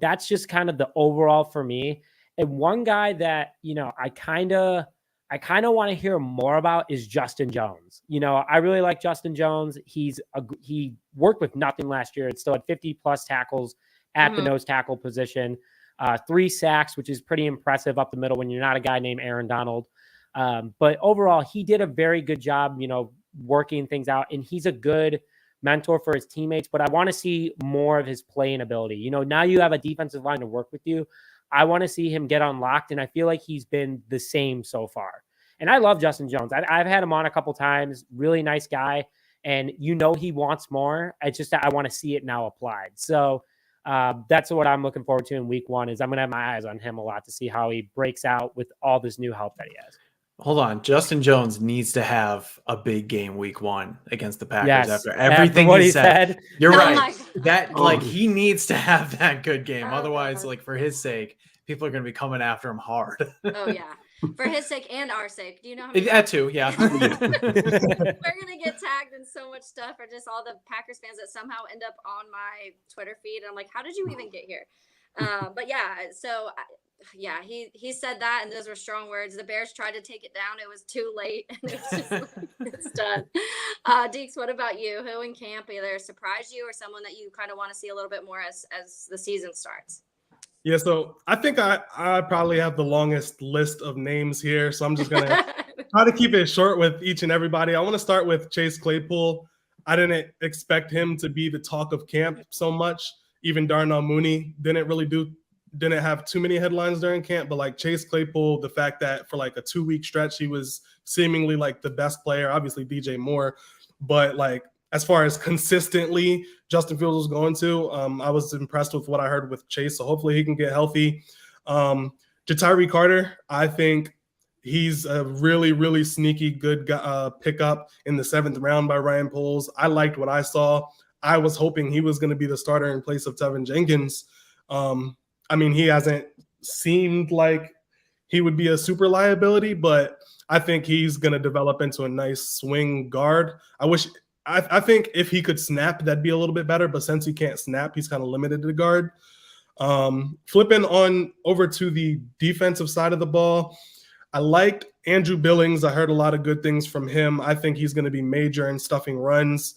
that's just kind of the overall for me. And one guy that, I kind of want to hear more about is Justin Jones. I really like Justin Jones. He worked with nothing last year and still had 50 plus tackles at the nose tackle position, 3 sacks, which is pretty impressive up the middle when you're not a guy named Aaron Donald. But overall, he did a very good job, working things out, and he's a good mentor for his teammates. But I want to see more of his playing ability. Now you have a defensive line to work with you. I want to see him get unlocked, and I feel like he's been the same so far. And I love Justin Jones. I've had him on a couple times. Really nice guy, and he wants more. It's just that I want to see it now applied. So that's what I'm looking forward to in week 1. Is I'm going to have my eyes on him a lot to see how he breaks out with all this new help that he has. Hold on. Justin Jones needs to have a big game week 1 against the Packers after everything everything what he said. You're right. God. He needs to have that good game. Oh, Otherwise, God. for his sake, people are going to be coming after him hard. Oh yeah, for his sake and our sake. Do you know how many That too, yeah. we're gonna get tagged in so much stuff, or just all the Packers fans that somehow end up on my Twitter feed? I'm like, how did you even get here? But yeah, so yeah, he said that, and those were strong words. The Bears tried to take it down. It was too late, and it was just it's done. Deeks, what about you? Who in camp either surprised you or someone that you kind of want to see a little bit more as the season starts? Yeah, so I think I probably have the longest list of names here, so I'm just going to try to keep it short with each and everybody. I want to start with Chase Claypool. I didn't expect him to be the talk of camp so much. Even Darnell Mooney didn't have too many headlines during camp, but like Chase Claypool, the fact that for like a 2-week stretch, he was seemingly like the best player, obviously DJ Moore, but like as far as consistently Justin Fields was going to, I was impressed with what I heard with Chase. So hopefully he can get healthy. Ja'Tyre Carter, I think he's a really, really sneaky good pickup in the 7th round by Ryan Poles. I liked what I saw. I was hoping he was going to be the starter in place of Tevin Jenkins. He hasn't seemed like he would be a super liability, but I think he's going to develop into a nice swing guard. I think if he could snap, that'd be a little bit better. But since he can't snap, he's kind of limited to guard. Flipping on over to the defensive side of the ball, I liked Andrew Billings. I heard a lot of good things from him. I think he's going to be major in stuffing runs.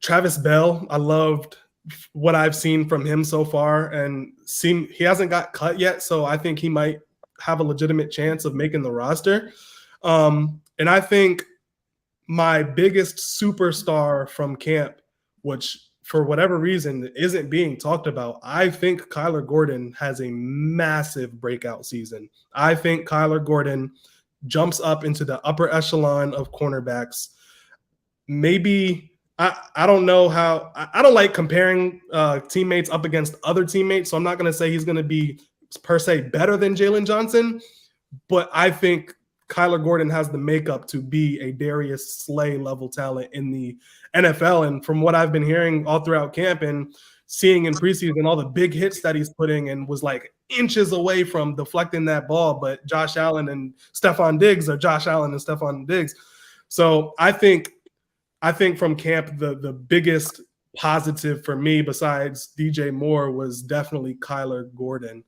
Travis Bell, I loved what I've seen from him so far, and he hasn't got cut yet, so I think he might have a legitimate chance of making the roster. And I think my biggest superstar from camp, which for whatever reason isn't being talked about, I think Kyler Gordon has a massive breakout season. I think Kyler Gordon jumps up into the upper echelon of cornerbacks. Maybe I don't know how – I don't like comparing teammates up against other teammates, so I'm not going to say he's going to be per se better than Jalen Johnson, but I think Kyler Gordon has the makeup to be a Darius Slay level talent in the NFL. And from what I've been hearing all throughout camp and seeing in preseason, all the big hits that he's putting in, was like inches away from deflecting that ball. But Josh Allen and Stephon Diggs are Josh Allen and Stephon Diggs. So I think from camp, the biggest positive for me besides DJ Moore was definitely Kyler Gordon.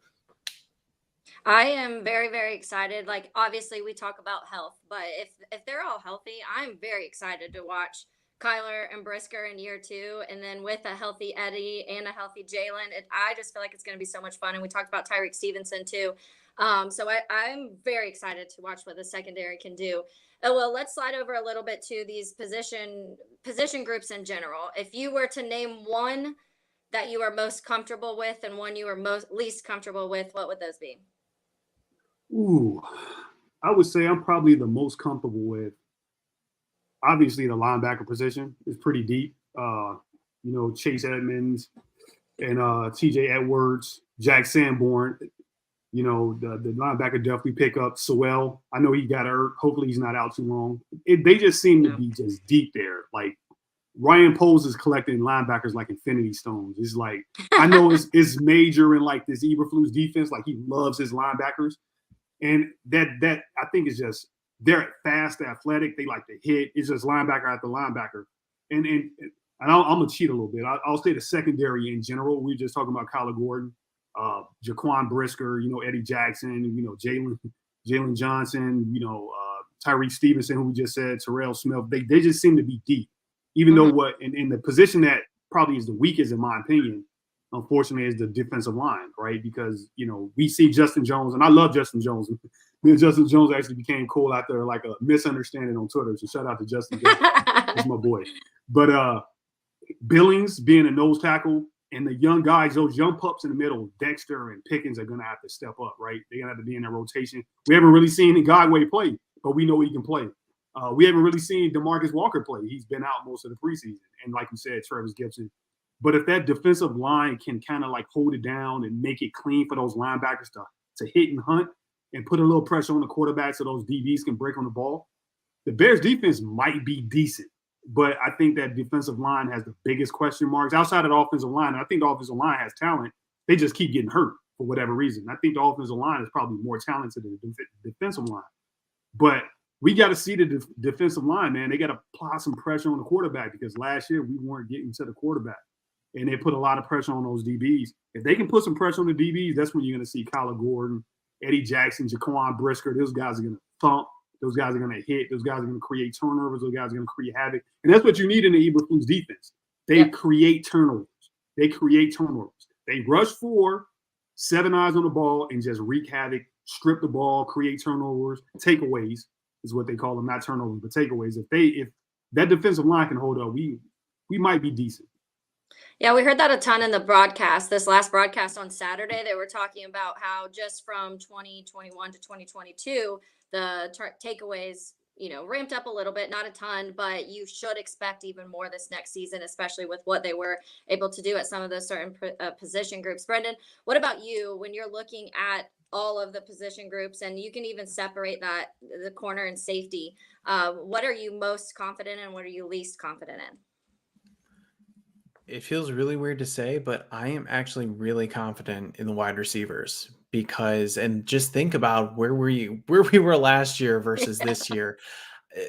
I am very, very excited. Like, obviously, we talk about health, but if they're all healthy, I'm very excited to watch Kyler and Brisker in year 2, and then with a healthy Eddie and a healthy Jalen, I just feel like it's going to be so much fun. And we talked about Tyreek Stevenson too, so I'm very excited to watch what the secondary can do. Oh, well, let's slide over a little bit to these position groups in general. If you were to name one that you are most comfortable with and one you are most least comfortable with, what would those be? Ooh, I would say I'm probably the most comfortable with. Obviously, the linebacker position is pretty deep. Chase Edmonds and T.J. Edwards, Jack Sanborn. The linebacker definitely pick up Sewell. I know he got hurt. Hopefully, he's not out too long. They just seem to be just deep there. Like Ryan Poles is collecting linebackers like infinity stones. It's like I know it's major in like this Eberflus defense. Like he loves his linebackers, and that I think is just. They're fast, athletic. They like to hit. It's just linebacker after linebacker. And I'm going to cheat a little bit. I'll say the secondary in general. We're just talking about Kyler Gordon, Jaquan Brisker, Eddie Jackson, Jalen Johnson, Tyreek Stevenson, who we just said, Terrell Smith. They just seem to be deep. Even though in the position that probably is the weakest, in my opinion, unfortunately, is the defensive line, right? Because, we see Justin Jones, and I love Justin Jones. Me and Justin Jones actually became cool after like a misunderstanding on Twitter. So shout out to Justin Jones. That's my boy. But Billings being a nose tackle and the young guys, those young pups in the middle, Dexter and Pickens are going to have to step up, right? They're going to have to be in that rotation. We haven't really seen Godway play, but we know he can play. We haven't really seen DeMarcus Walker play. He's been out most of the preseason. And like you said, Travis Gibson. But if that defensive line can kind of like hold it down and make it clean for those linebackers to hit and hunt and put a little pressure on the quarterback so those DBs can break on the ball, the Bears defense might be decent. But I think that defensive line has the biggest question marks outside of the offensive line. I think the offensive line has talent. They just keep getting hurt for whatever reason. I think the offensive line is probably more talented than the defensive line. But we got to see the defensive line, man. They got to apply some pressure on the quarterback because last year we weren't getting to the quarterback. And they put a lot of pressure on those DBs. If they can put some pressure on the DBs, that's when you're going to see Kyler Gordon, Eddie Jackson, Jaquan Brisker. Those guys are going to thump. Those guys are going to hit. Those guys are going to create turnovers. Those guys are going to create havoc. And that's what you need in the Eberflus defense. They create turnovers. They rush 4, 7 eyes on the ball, and just wreak havoc, strip the ball, create turnovers, takeaways is what they call them, not turnovers, but takeaways. If that defensive line can hold up, we might be decent. Yeah, we heard that a ton in the broadcast. This last broadcast on Saturday, they were talking about how just from 2021 to 2022, the takeaways, ramped up a little bit, not a ton, but you should expect even more this next season, especially with what they were able to do at some of those certain position groups. Brendan, what about you when you're looking at all of the position groups, and you can even separate that, the corner and safety? What are you most confident in? What are you least confident in? It feels really weird to say, but I am actually really confident in the wide receivers and just think about where we were last year versus this year.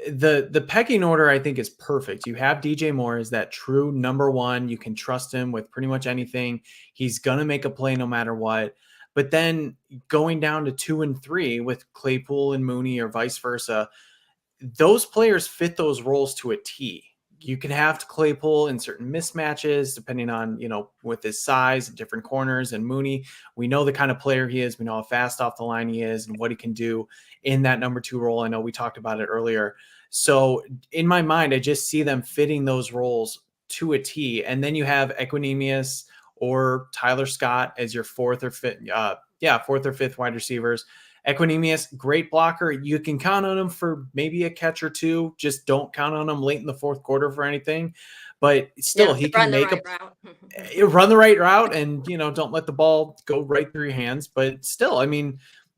The pecking order, I think, is perfect. You have DJ Moore as that true number one. You can trust him with pretty much anything. He's going to make a play no matter what. But then going down to 2 and 3 with Claypool and Mooney or vice versa, those players fit those roles to a T. You can have Claypool in certain mismatches, depending on, with his size, different corners, and Mooney. We know the kind of player he is. We know how fast off the line he is and what he can do in that number 2 role. I know we talked about it earlier. So in my mind, I just see them fitting those roles to a T. And then you have Equinemius or Tyler Scott as your fourth or fifth wide receivers. Equinemius, great blocker. You can count on him for maybe a catch or 2. Just don't count on him late in the fourth quarter for anything. But still, he can make run the right route and, don't let the ball go right through your hands. But still,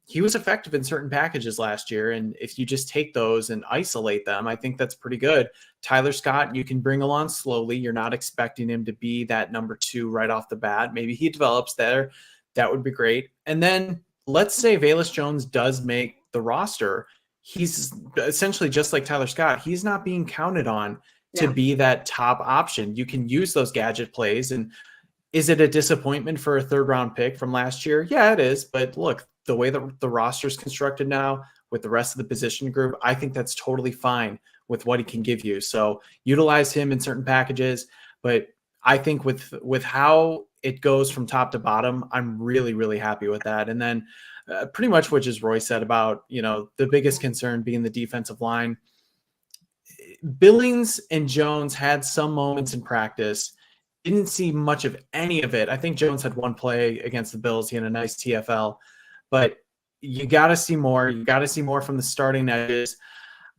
he was effective in certain packages last year. And if you just take those and isolate them, I think that's pretty good. Tyler Scott, you can bring along slowly. You're not expecting him to be that number 2 right off the bat. Maybe he develops there. That would be great. And then let's say Velus Jones does make the roster. He's essentially just like Tyler Scott. He's not being counted on to be that top option. You can use those gadget plays. And is it a disappointment for a 3rd round pick from last year? Yeah, it is. But look, the way that the roster is constructed now with the rest of the position group, I think that's totally fine with what he can give you. So utilize him in certain packages. But I think with how it goes from top to bottom, I'm really, really happy with that. And then pretty much what just Roy said about, the biggest concern being the defensive line. Billings and Jones had some moments in practice. Didn't see much of any of it. I think Jones had one play against the Bills. He had a nice TFL, but you got to see more. You got to see more from the starting edges.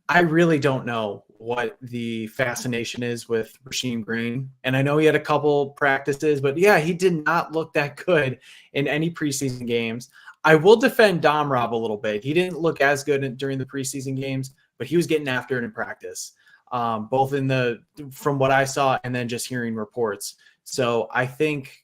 I really don't know what the fascination is with Rasheem Green. And I know he had a couple practices, but yeah, he did not look that good in any preseason games. I will defend Dom Rob a little bit. He didn't look as good during the preseason games, but he was getting after it in practice, both from what I saw and then just hearing reports. So I think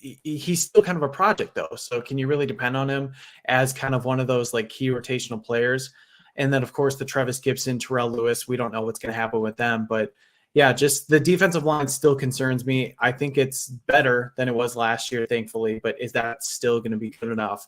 he's still kind of a project though. So can you really depend on him as kind of one of those like key rotational players? And then of course the Trevis Gibson, Terrell Lewis, we don't know what's going to happen with them, but yeah, just the defensive line still concerns me. I think it's better than it was last year, thankfully, but is that still going to be good enough?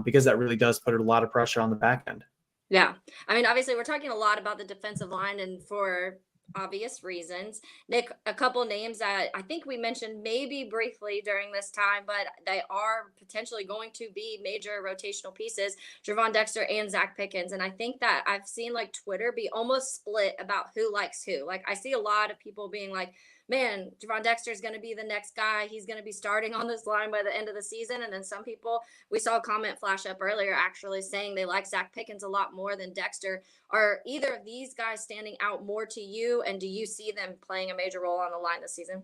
Because that really does put a lot of pressure on the back end. Yeah. I mean, obviously we're talking a lot about the defensive line and for obvious reasons. Nick, a couple names that I think we mentioned maybe briefly during this time, but they are potentially going to be major rotational pieces, Javon Dexter and Zach Pickens. And I think that I've seen like Twitter be almost split about who likes who. Like I see a lot of people being like, man, Javon Dexter is going to be the next guy. He's going to be starting on this line by the end of the season. And then some people, we saw a comment flash up earlier actually saying they like Zach Pickens a lot more than Dexter. Are either of these guys standing out more to you? And do you see them playing a major role on the line this season?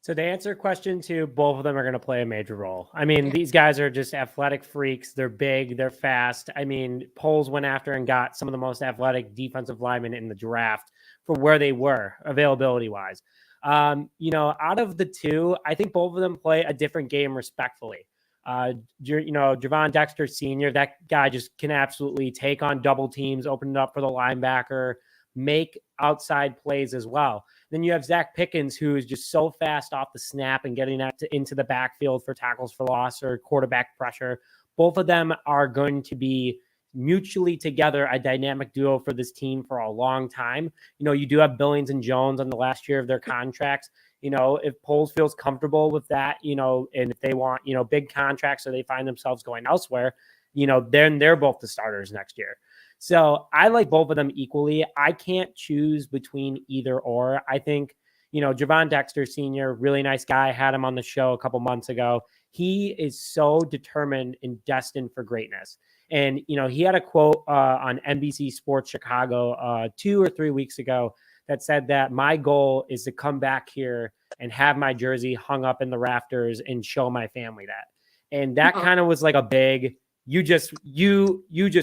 So to answer question 2, both of them are going to play a major role. I mean, these guys are just athletic freaks. They're big. They're fast. I mean, Poles went after and got some of the most athletic defensive linemen in the draft for where they were availability-wise. Out of the two, I think both of them play a different game respectfully. Javon Dexter Sr., that guy just can absolutely take on double teams, open it up for the linebacker, make outside plays as well. Then you have Zach Pickens, who is just so fast off the snap and getting into the backfield for tackles for loss or quarterback pressure. Both of them are going to be mutually together a dynamic duo for this team for a long time. You do have Billings and Jones on the last year of their contracts. If Poles feels comfortable with that, and if they want, big contracts or they find themselves going elsewhere, then they're both the starters next year. So I like both of them equally. I can't choose between either or. I think, Javon Dexter Sr., really nice guy, had him on the show a couple months ago. He is so determined and destined for greatness. And, he had a quote on NBC Sports Chicago 2 or 3 weeks ago that said that my goal is to come back here and have my jersey hung up in the rafters and show my family that. And that kind of was like a big, you just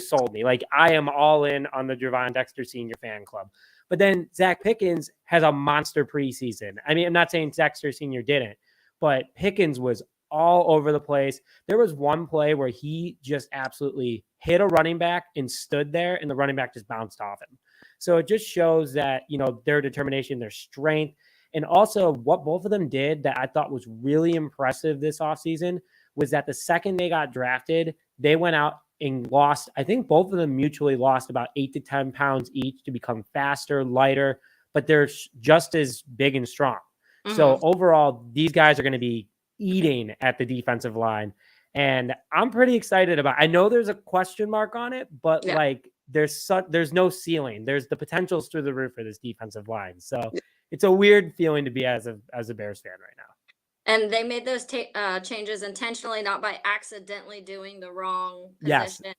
sold me. Like I am all in on the Javon Dexter Sr. fan club. But then Zach Pickens has a monster preseason. I mean, I'm not saying Dexter Sr. didn't, but Pickens was all over the place. There was one play where he just absolutely hit a running back and stood there and the running back just bounced off him. So it just shows that, their determination, their strength, and also what both of them did that I thought was really impressive this offseason was that the second they got drafted, they went out and lost. I think both of them mutually lost about 8 to 10 pounds each to become faster, lighter, but they're just as big and strong. Mm-hmm. So overall, these guys are going to be eating at the defensive line. And I'm pretty excited about it. I know there's a question mark on it, but there's no ceiling. There's the potential's through the roof for this defensive line. So it's a weird feeling to be as a Bears fan right now. And they made those changes intentionally, not by accidentally doing the wrong position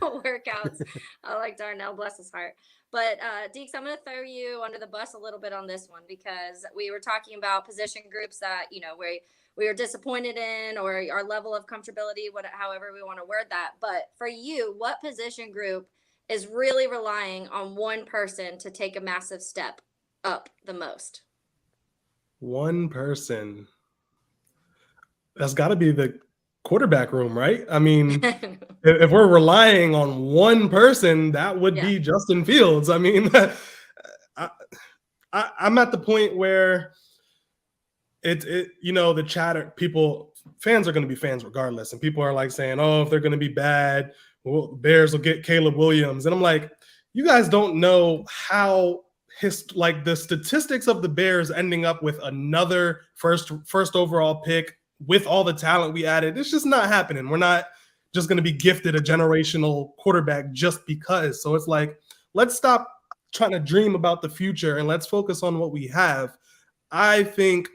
workouts. Like Darnell, bless his heart. But Deeks, I'm going to throw you under the bus a little bit on this one because we were talking about position groups that, we are disappointed in or our level of comfortability, however we want to word that. But for you, what position group is really relying on one person to take a massive step up the most? One person. That's got to be the quarterback room, right? I mean, if we're relying on one person, that would be Justin Fields. I mean, I'm at the point where the chatter, people fans are going to be fans regardless. And people are like saying, oh, if they're going to be bad, well, Bears will get Caleb Williams. And I'm like, you guys don't know how the statistics of the Bears ending up with another first overall pick with all the talent we added. It's just not happening. We're not just going to be gifted a generational quarterback just because. So it's like, let's stop trying to dream about the future and let's focus on what we have. I think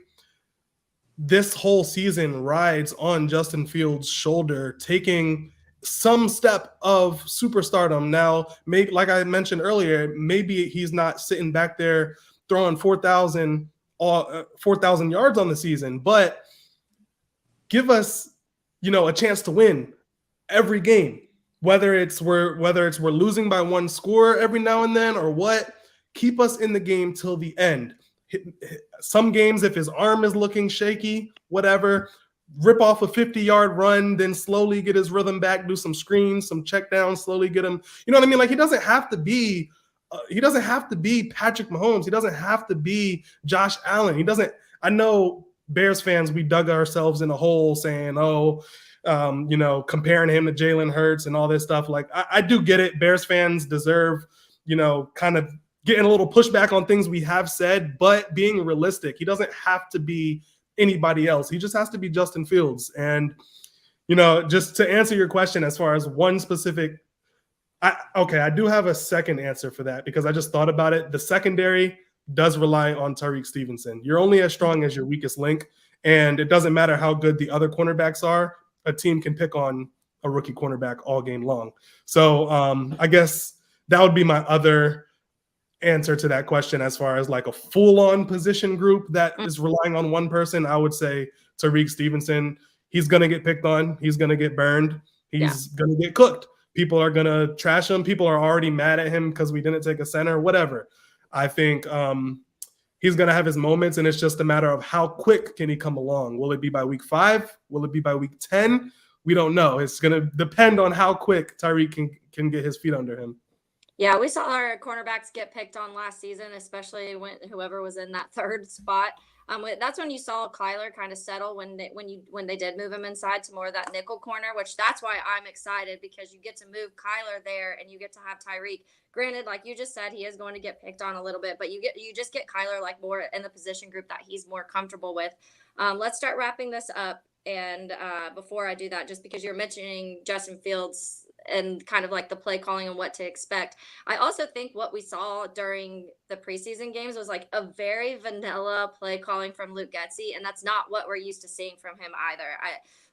this whole season rides on Justin Fields' shoulder, taking some step of superstardom. Now, maybe, like I mentioned earlier, maybe he's not sitting back there throwing 4,000 yards on the season, but give us, a chance to win every game, whether it's we're losing by one score every now and then or what. Keep us in the game till the end. Some games, if his arm is looking shaky, whatever, rip off a 50-yard run, then slowly get his rhythm back, do some screens, some check downs, slowly get him. You know what I mean? Like, he doesn't have to be Patrick Mahomes. He doesn't have to be Josh Allen. I know Bears fans, we dug ourselves in a hole saying, comparing him to Jalen Hurts and all this stuff. Like, I do get it. Bears fans deserve, kind of getting a little pushback on things we have said, but being realistic, he doesn't have to be anybody else. He just has to be Justin Fields. And, just to answer your question as far as one specific, I do have a second answer for that because I just thought about it. The secondary does rely on Tyreek Stevenson. You're only as strong as your weakest link, and it doesn't matter how good the other cornerbacks are. A team can pick on a rookie cornerback all game long. So I guess that would be my other answer to that question. As far as like a full-on position group that is relying on one person, I would say Tyreek Stevenson. He's going to get picked on. He's going to get burned. He's going to get cooked. People are going to trash him. People are already mad at him because we didn't take a center, whatever. I think he's going to have his moments, and it's just a matter of how quick can he come along. Will it be by week 5? Will it be by week 10? We don't know. It's going to depend on how quick Tyreek can get his feet under him. Yeah, we saw our cornerbacks get picked on last season, especially when whoever was in that third spot. That's when you saw Kyler kind of settle when they did move him inside to more of that nickel corner, which that's why I'm excited, because you get to move Kyler there and you get to have Tyreek. Granted, like you just said, he is going to get picked on a little bit, but you just get Kyler like more in the position group that he's more comfortable with. Let's start wrapping this up. And before I do that, just because you're mentioning Justin Fields and kind of like the play calling and what to expect, I also think what we saw during the preseason games was like a very vanilla play calling from Luke Getsy, and that's not what we're used to seeing from him either.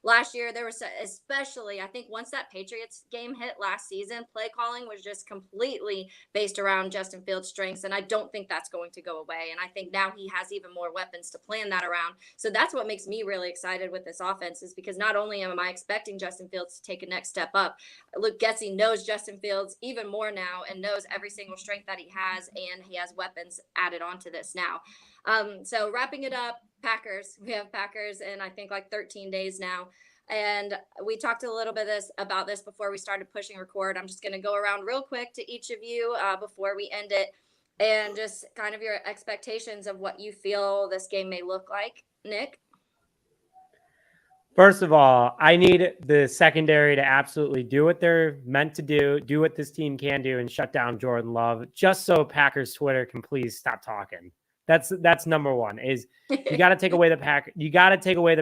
Last year, there was especially, I think once that Patriots game hit last season, play calling was just completely based around Justin Fields' strengths, and I don't think that's going to go away. And I think now he has even more weapons to plan that around. So that's what makes me really excited with this offense, is because not only am I expecting Justin Fields to take a next step up, Luke Getsy knows Justin Fields even more now and knows every single strength that he has, and he has weapons added onto this now. So wrapping it up, Packers. We have Packers in, I think, like 13 days now. And we talked a little bit about this before we started pushing record. I'm just going to go around real quick to each of you before we end it, and just kind of your expectations of what you feel this game may look like. Nick? First of all, I need the secondary to absolutely do what they're meant to do what this team can do, and shut down Jordan Love, just so Packers Twitter can please stop talking. That's number one. Is you got to take away the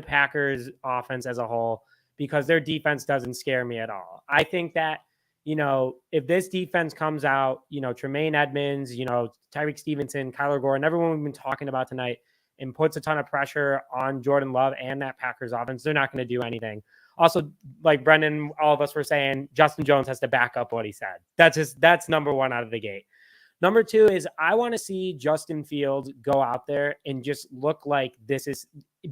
Packers offense as a whole, because their defense doesn't scare me at all. I think that, if this defense comes out, Tremaine Edmonds, Tyreek Stevenson, Kyler Gordon, everyone we've been talking about tonight, and puts a ton of pressure on Jordan Love and that Packers offense, they're not going to do anything. Also, like Brendan, all of us were saying, Justin Jones has to back up what he said. That's number one out of the gate. Number two is I want to see Justin Fields go out there and just look like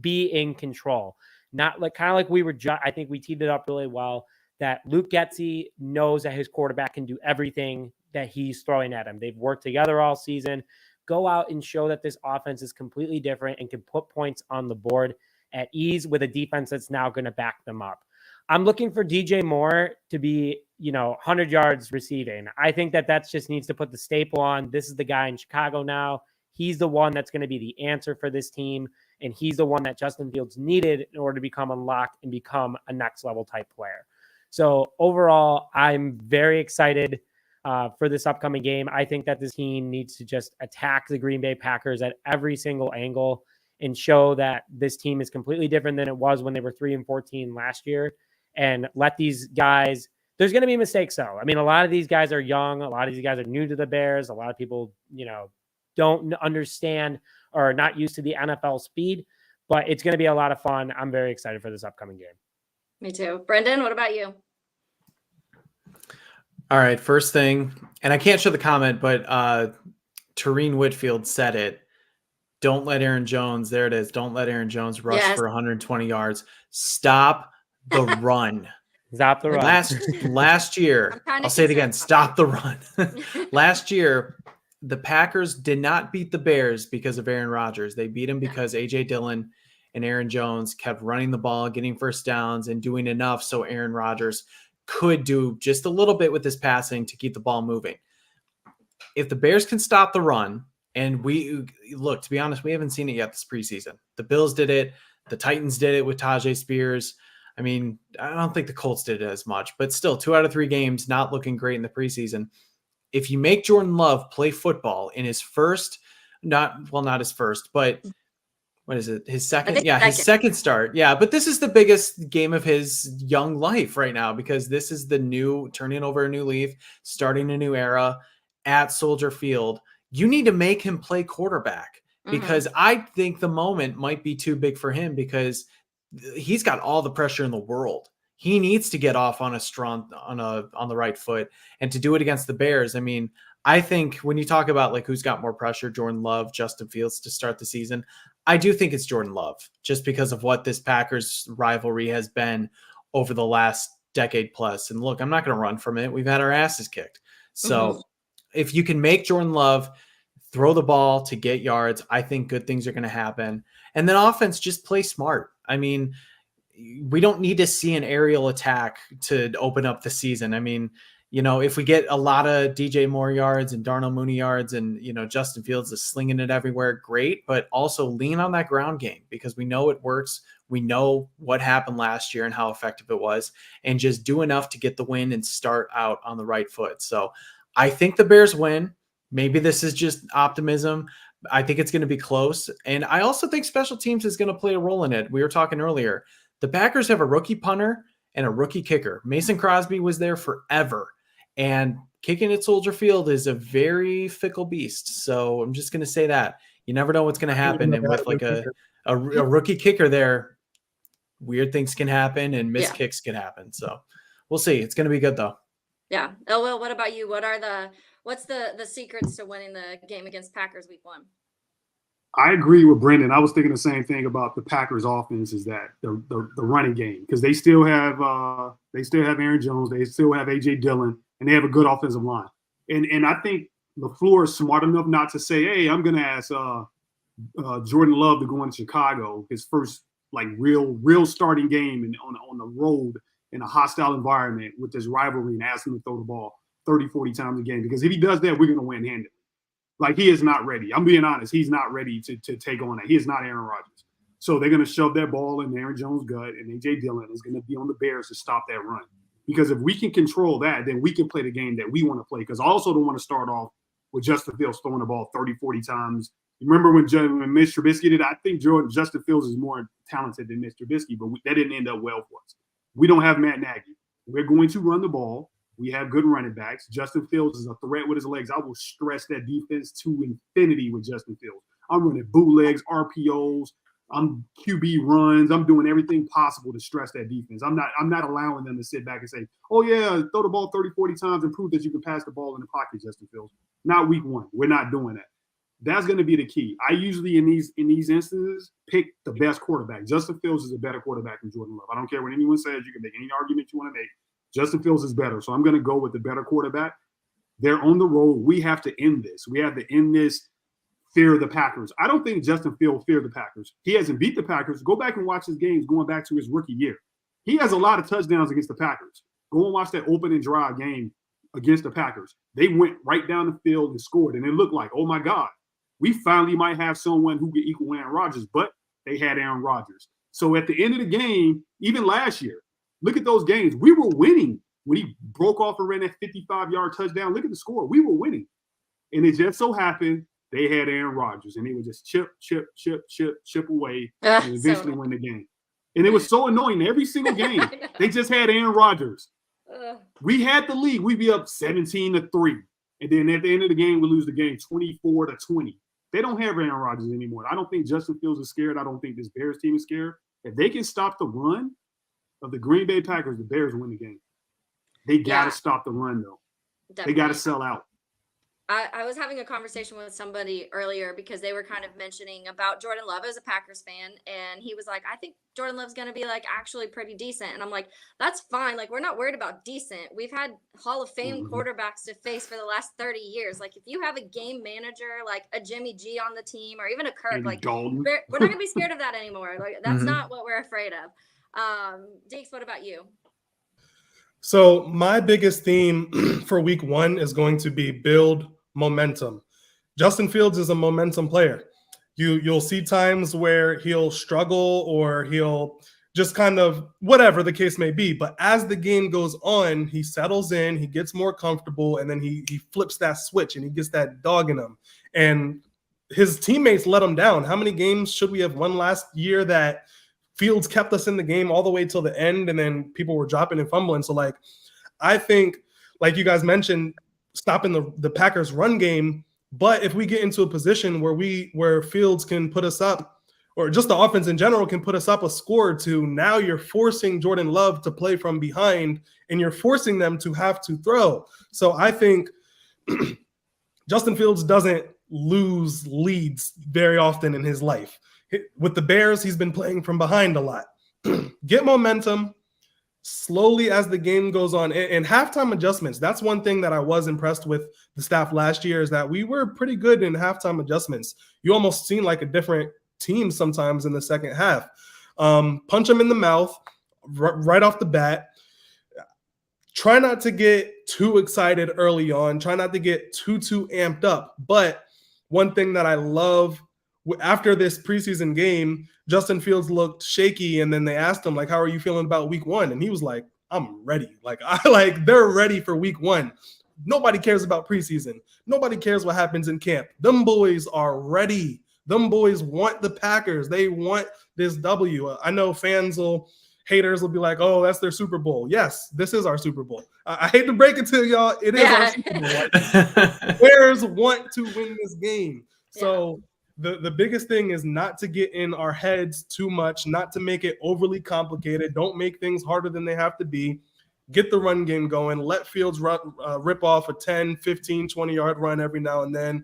be in control. Not like, kind of like we were, I think we teed it up really well, that Luke Getsy knows that his quarterback can do everything that he's throwing at him. They've worked together all season. Go out and show that this offense is completely different and can put points on the board at ease with a defense that's now going to back them up. I'm looking for DJ Moore to be, 100 yards receiving. I think that just needs to put the staple on. This is the guy in Chicago now. he's the one that's going to be the answer for this team. And he's the one that Justin Fields needed in order to become unlocked and become a next level type player. So overall, I'm very excited for this upcoming game. I think that this team needs to just attack the Green Bay Packers at every single angle and show that this team is completely different than it was when they were 3-14 last year, and let these guys, there's going to be mistakes though. I mean, a lot of these guys are young. A lot of these guys are new to the Bears. A lot of people, don't understand or are not used to the NFL speed, but it's going to be a lot of fun. I'm very excited for this upcoming game. Me too. Brendan, what about you? All right, first thing, and I can't show the comment, but Tareen Whitfield said it. Don't let Aaron Jones, there it is. Don't let Aaron Jones rush for 120 yards. Stop the run. Stop the run. Last year, I'll say it again. Stop the run. Last year, the Packers did not beat the Bears because of Aaron Rodgers. They beat him because A.J. Dillon and Aaron Jones kept running the ball, getting first downs, and doing enough so Aaron Rodgers could do just a little bit with his passing to keep the ball moving. If the Bears can stop the run, and to be honest, we haven't seen it yet this preseason. The Bills did it. The Titans did it with Tajay Spears. I mean, I don't think the Colts did it as much, but still 2 out of 3 games, not looking great in the preseason. If you make Jordan Love play football in his first, not his first, but what is it? His second? Yeah, his second start. Yeah, but this is the biggest game of his young life right now, because this is the new, turning over a new leaf, starting a new era at Soldier Field. You need to make him play quarterback, because I think the moment might be too big for him, because he's got all the pressure in the world. He needs to get off on the right foot, and to do it against the Bears. I mean, I think when you talk about like who's got more pressure, Jordan Love, Justin Fields to start the season, I do think it's Jordan Love, just because of what this Packers rivalry has been over the last decade plus. And look, I'm not going to run from it. We've had our asses kicked. So if you can make Jordan Love throw the ball to get yards, I think good things are going to happen. And then offense, just play smart. I mean, we don't need to see an aerial attack to open up the season. I mean, if we get a lot of DJ Moore yards and Darnell Mooney yards, and, Justin Fields is slinging it everywhere, great, but also lean on that ground game, because we know it works. We know what happened last year and how effective it was, and just do enough to get the win and start out on the right foot. So I think the Bears win. Maybe this is just optimism. I think it's going to be close. And I also think special teams is going to play a role in it. We were talking earlier. The Packers have a rookie punter and a rookie kicker. Mason Crosby was there forever. And kicking at Soldier Field is a very fickle beast. So I'm just going to say that. You never know what's going to happen. And with like a rookie kicker there, weird things can happen and missed kicks can happen. So we'll see. It's going to be good, though. Yeah. IllWill, what about you? What's the secrets to winning the game against Packers week 1? I agree with Brendan. I was thinking the same thing about the Packers offense, is that the running game, because they still have Aaron Jones, they still have A.J. Dillon, and they have a good offensive line. And I think LaFleur is smart enough not to say, hey, I'm going to ask Jordan Love to go into Chicago, his first like real starting game on the road in a hostile environment with this rivalry, and ask him to throw the ball 30, 40 times a game. Because if he does that, we're going to win handedly. Like, he is not ready. I'm being honest. He's not ready to take on that. He is not Aaron Rodgers. So they're going to shove that ball in Aaron Jones' gut, and A.J. Dillon is going to be on the Bears to stop that run. Because if we can control that, then we can play the game that we want to play. Because I also don't want to start off with Justin Fields throwing the ball 30, 40 times. Remember when Mitch Trubisky did it? I think Justin Fields is more talented than Mitch Trubisky, but that didn't end up well for us. We don't have Matt Nagy. We're going to run the ball. We have good running backs. Justin Fields is a threat with his legs. I will stress that defense to infinity with Justin Fields. I'm running bootlegs, RPOs. I'm QB runs. I'm doing everything possible to stress that defense. I'm not allowing them to sit back and say, oh, yeah, throw the ball 30, 40 times and prove that you can pass the ball in the pocket, Justin Fields. Not week 1. We're not doing that. That's going to be the key. I usually, in these instances, pick the best quarterback. Justin Fields is a better quarterback than Jordan Love. I don't care what anyone says. You can make any argument you want to make. Justin Fields is better. So I'm going to go with the better quarterback. They're on the road. We have to end this. We have to end this fear of the Packers. I don't think Justin Fields feared the Packers. He hasn't beat the Packers. Go back and watch his games going back to his rookie year. He has a lot of touchdowns against the Packers. Go and watch that opening drive game against the Packers. They went right down the field and scored, and it looked like, oh, my God. we finally might have someone who can equal Aaron Rodgers, but they had Aaron Rodgers. So at the end of the game, even last year, look at those games. We were winning when he broke off and ran that 55-yard touchdown. Look at the score. We were winning. And it just so happened they had Aaron Rodgers, and they would just chip away and eventually win the game. And it was so annoying. Every single game, they just had Aaron Rodgers. We had the lead. We'd be up 17-3. And then at the end of the game, we lose the game 24-20. They don't have Aaron Rodgers anymore. I don't think Justin Fields is scared. I don't think this Bears team is scared. If they can stop the run of the Green Bay Packers, the Bears win the game. They got to stop the run, though. Definitely. They got to sell out. I was having a conversation with somebody earlier because they were kind of mentioning about Jordan Love as a Packers fan. And he was like, I think Jordan Love's going to be like actually pretty decent. And I'm like, that's fine. Like, we're not worried about decent. We've had Hall of Fame quarterbacks to face for the last 30 years. Like, if you have a game manager, like a Jimmy G on the team, or even a Kirk, Andy like Dalton. we're not going to be scared of that anymore. Like, that's not what we're afraid of. Deeks, what about you? So my biggest theme for week 1 is going to be build momentum. Justin Fields is a momentum player. You'll see times where he'll struggle or he'll just kind of whatever the case may be. But as the game goes on, he settles in, he gets more comfortable, and then he flips that switch and he gets that dog in him. And his teammates let him down. How many games should we have won last year that Fields kept us in the game all the way till the end, and then people were dropping and fumbling? So, like, I think, like you guys mentioned, stopping the Packers run game. But if we get into a position where Fields can put us up, or just the offense in general can put us up a score or two, now you're forcing Jordan Love to play from behind, and you're forcing them to have to throw. So I think Justin Fields doesn't lose leads very often in his life. With the Bears, he's been playing from behind a lot. Get momentum slowly as the game goes on. And halftime adjustments, that's one thing that I was impressed with the staff last year, is that we were pretty good in halftime adjustments. You almost seem like a different team sometimes in the second half. Punch them in the mouth right off the bat. Try not to get too excited early on. Try not to get too amped up. But one thing that I love, after this preseason game, Justin Fields looked shaky, and then they asked him, like, how are you feeling about week 1? And he was like, I'm ready. They're ready for week 1. Nobody cares about preseason. Nobody cares what happens in camp. Them boys are ready. Them boys want the Packers. They want this W. I know haters will be like, oh, that's their Super Bowl. Yes, this is our Super Bowl. I hate to break it to y'all. It is our Super Bowl. Bears want to win this game. So the biggest thing is not to get in our heads too much, not to make it overly complicated. Don't make things harder than they have to be. Get the run game going. Let Fields rip off a 10, 15, 20-yard run every now and then.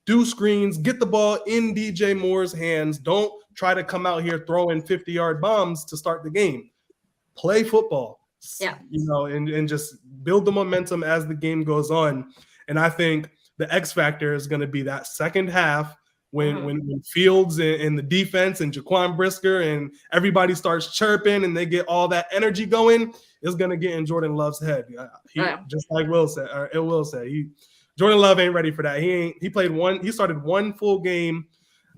Do screens. Get the ball in DJ Moore's hands. Don't try to come out here throwing 50-yard bombs to start the game. Play football. Yeah. And just build the momentum as the game goes on. And I think the X factor is going to be that second half, when Fields and the defense and Jaquan Brisker and everybody starts chirping and they get all that energy going, it's going to get in Jordan Love's head. Just like Will said, or IllWill said, Jordan Love ain't ready for that. He started one full game.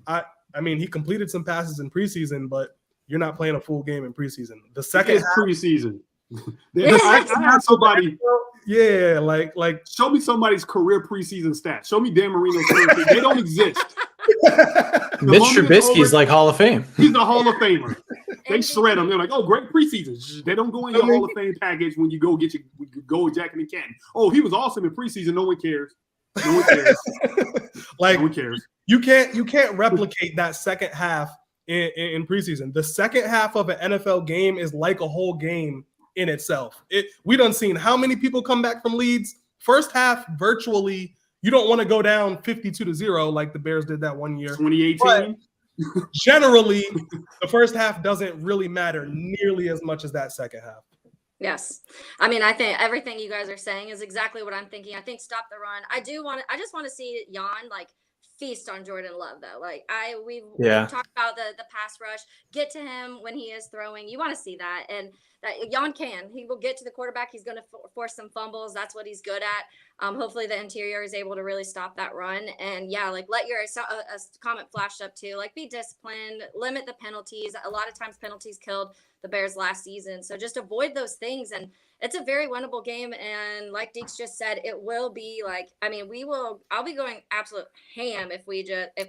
I mean, he completed some passes in preseason, but you're not playing a full game in preseason. The second half, preseason. I had somebody. Yeah, like show me somebody's career preseason stats. Show me Dan Marino's career. They don't exist. Mitch Trubisky's like Hall of Fame. He's the Hall of Famer. They shred him. They're like, oh, great preseason. They don't go in your Hall of Fame package when you go get your gold jacket and canton. Oh, he was awesome in preseason. No one cares. No one cares. Like, no one cares. You can't replicate that second half in preseason. The second half of an NFL game is like a whole game in itself. We done seen how many people come back from leads. First half, virtually, you don't want to go down 52-0 like the Bears did that one year. 2018. Generally, the first half doesn't really matter nearly as much as that second half. Yes. I mean, I think everything you guys are saying is exactly what I'm thinking. I think stop the run. I just want to see Jan feast on Jordan Love, though. We've talked about the pass rush. Get to him when he is throwing. You want to see that. And that he will get to the quarterback. He's going to force some fumbles. That's what he's good at. Hopefully the interior is able to really stop that run. And yeah, like let your a comment flashed up too, like be disciplined, limit the penalties. A lot of times penalties killed the Bears last season. So just avoid those things. And it's a very winnable game. And like Deeks just said, it will be like, I mean, I'll be going absolute ham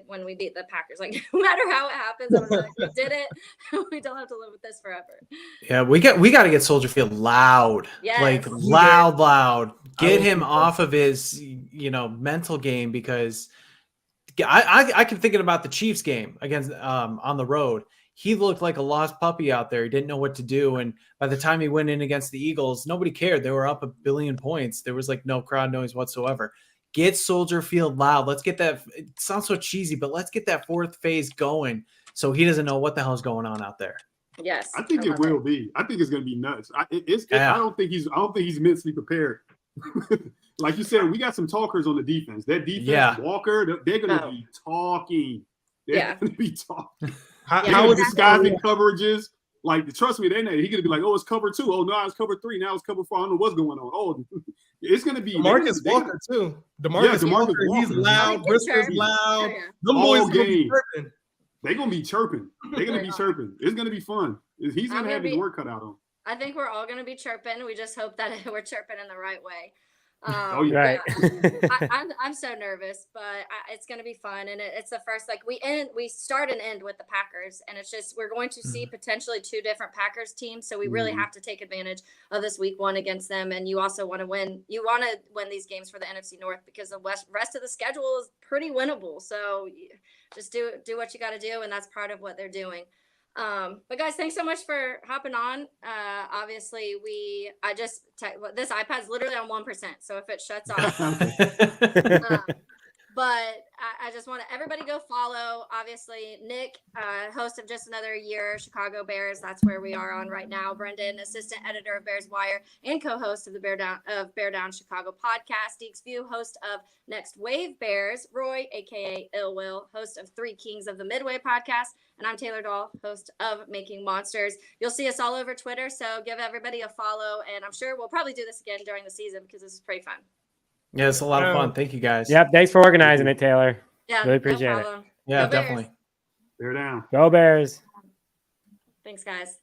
when we beat the Packers. Like no matter how it happens, I'm like, we did it. We don't have to live with this forever. Yeah, we got to get Soldier Field loud. Yes. Like loud. Get him off of his, mental game, because I keep thinking about the Chiefs game against on the road. He looked like a lost puppy out there. He didn't know what to do. And by the time he went in against the Eagles, nobody cared. They were up 1 billion points. There was like no crowd noise whatsoever. Get Soldier Field loud. Let's get that. It sounds so cheesy, but let's get that fourth phase going so he doesn't know what the hell's going on out there. Yes. I think it will be. I think it's going to be nuts. I don't think he's mentally prepared. Like you said, we got some talkers on the defense. That defense, Walker, they're going to be talking. They're going to be talking. How disguising coverages? Like, trust me, he gonna be like, "Oh, it's cover 2. Oh no, it's cover 3. Now it's cover 4. I don't know what's going on." Oh, it's gonna be DeMarcus Walker too. DeMarcus Walker, he's loud. Briscoe's loud. Them boys gonna be chirping. They're gonna be chirping. They're gonna be chirping. It's gonna be fun. He's gonna have his work cut out on him. I think we're all gonna be chirping. We just hope that we're chirping in the right way. Right. I'm so nervous, but it's going to be fun. And it's the first, like we start and end with the Packers, and it's just, we're going to see potentially 2 different Packers teams. So we really have to take advantage of this week 1 against them. And you also want to win these games for the NFC North, because the rest of the schedule is pretty winnable. So just do what you got to do. And that's part of what they're doing. But guys, thanks so much for hopping on. Obviously this iPad's literally on 1%. So if it shuts off, but I just want everybody go follow, obviously Nick, host of Just Another Year, Chicago Bears. That's where we are on right now. Brendan, assistant editor of Bears Wire and co-host of the Bear Down Chicago podcast. Deeksview, host of Next Wave Bears. Roy, aka IllWill, host of 3 Kings of the Midway podcast. And I'm Taylor Dahl, host of Making Monsters. You'll see us all over Twitter, so give everybody a follow. And I'm sure we'll probably do this again during the season, because this is pretty fun. Yeah, it's a lot of fun. Thank you, guys. Yep. Thanks for organizing it, Taylor. Yeah. Really appreciate it. Yeah, Go Bears. definitely. They're down. Go Bears. Thanks, guys.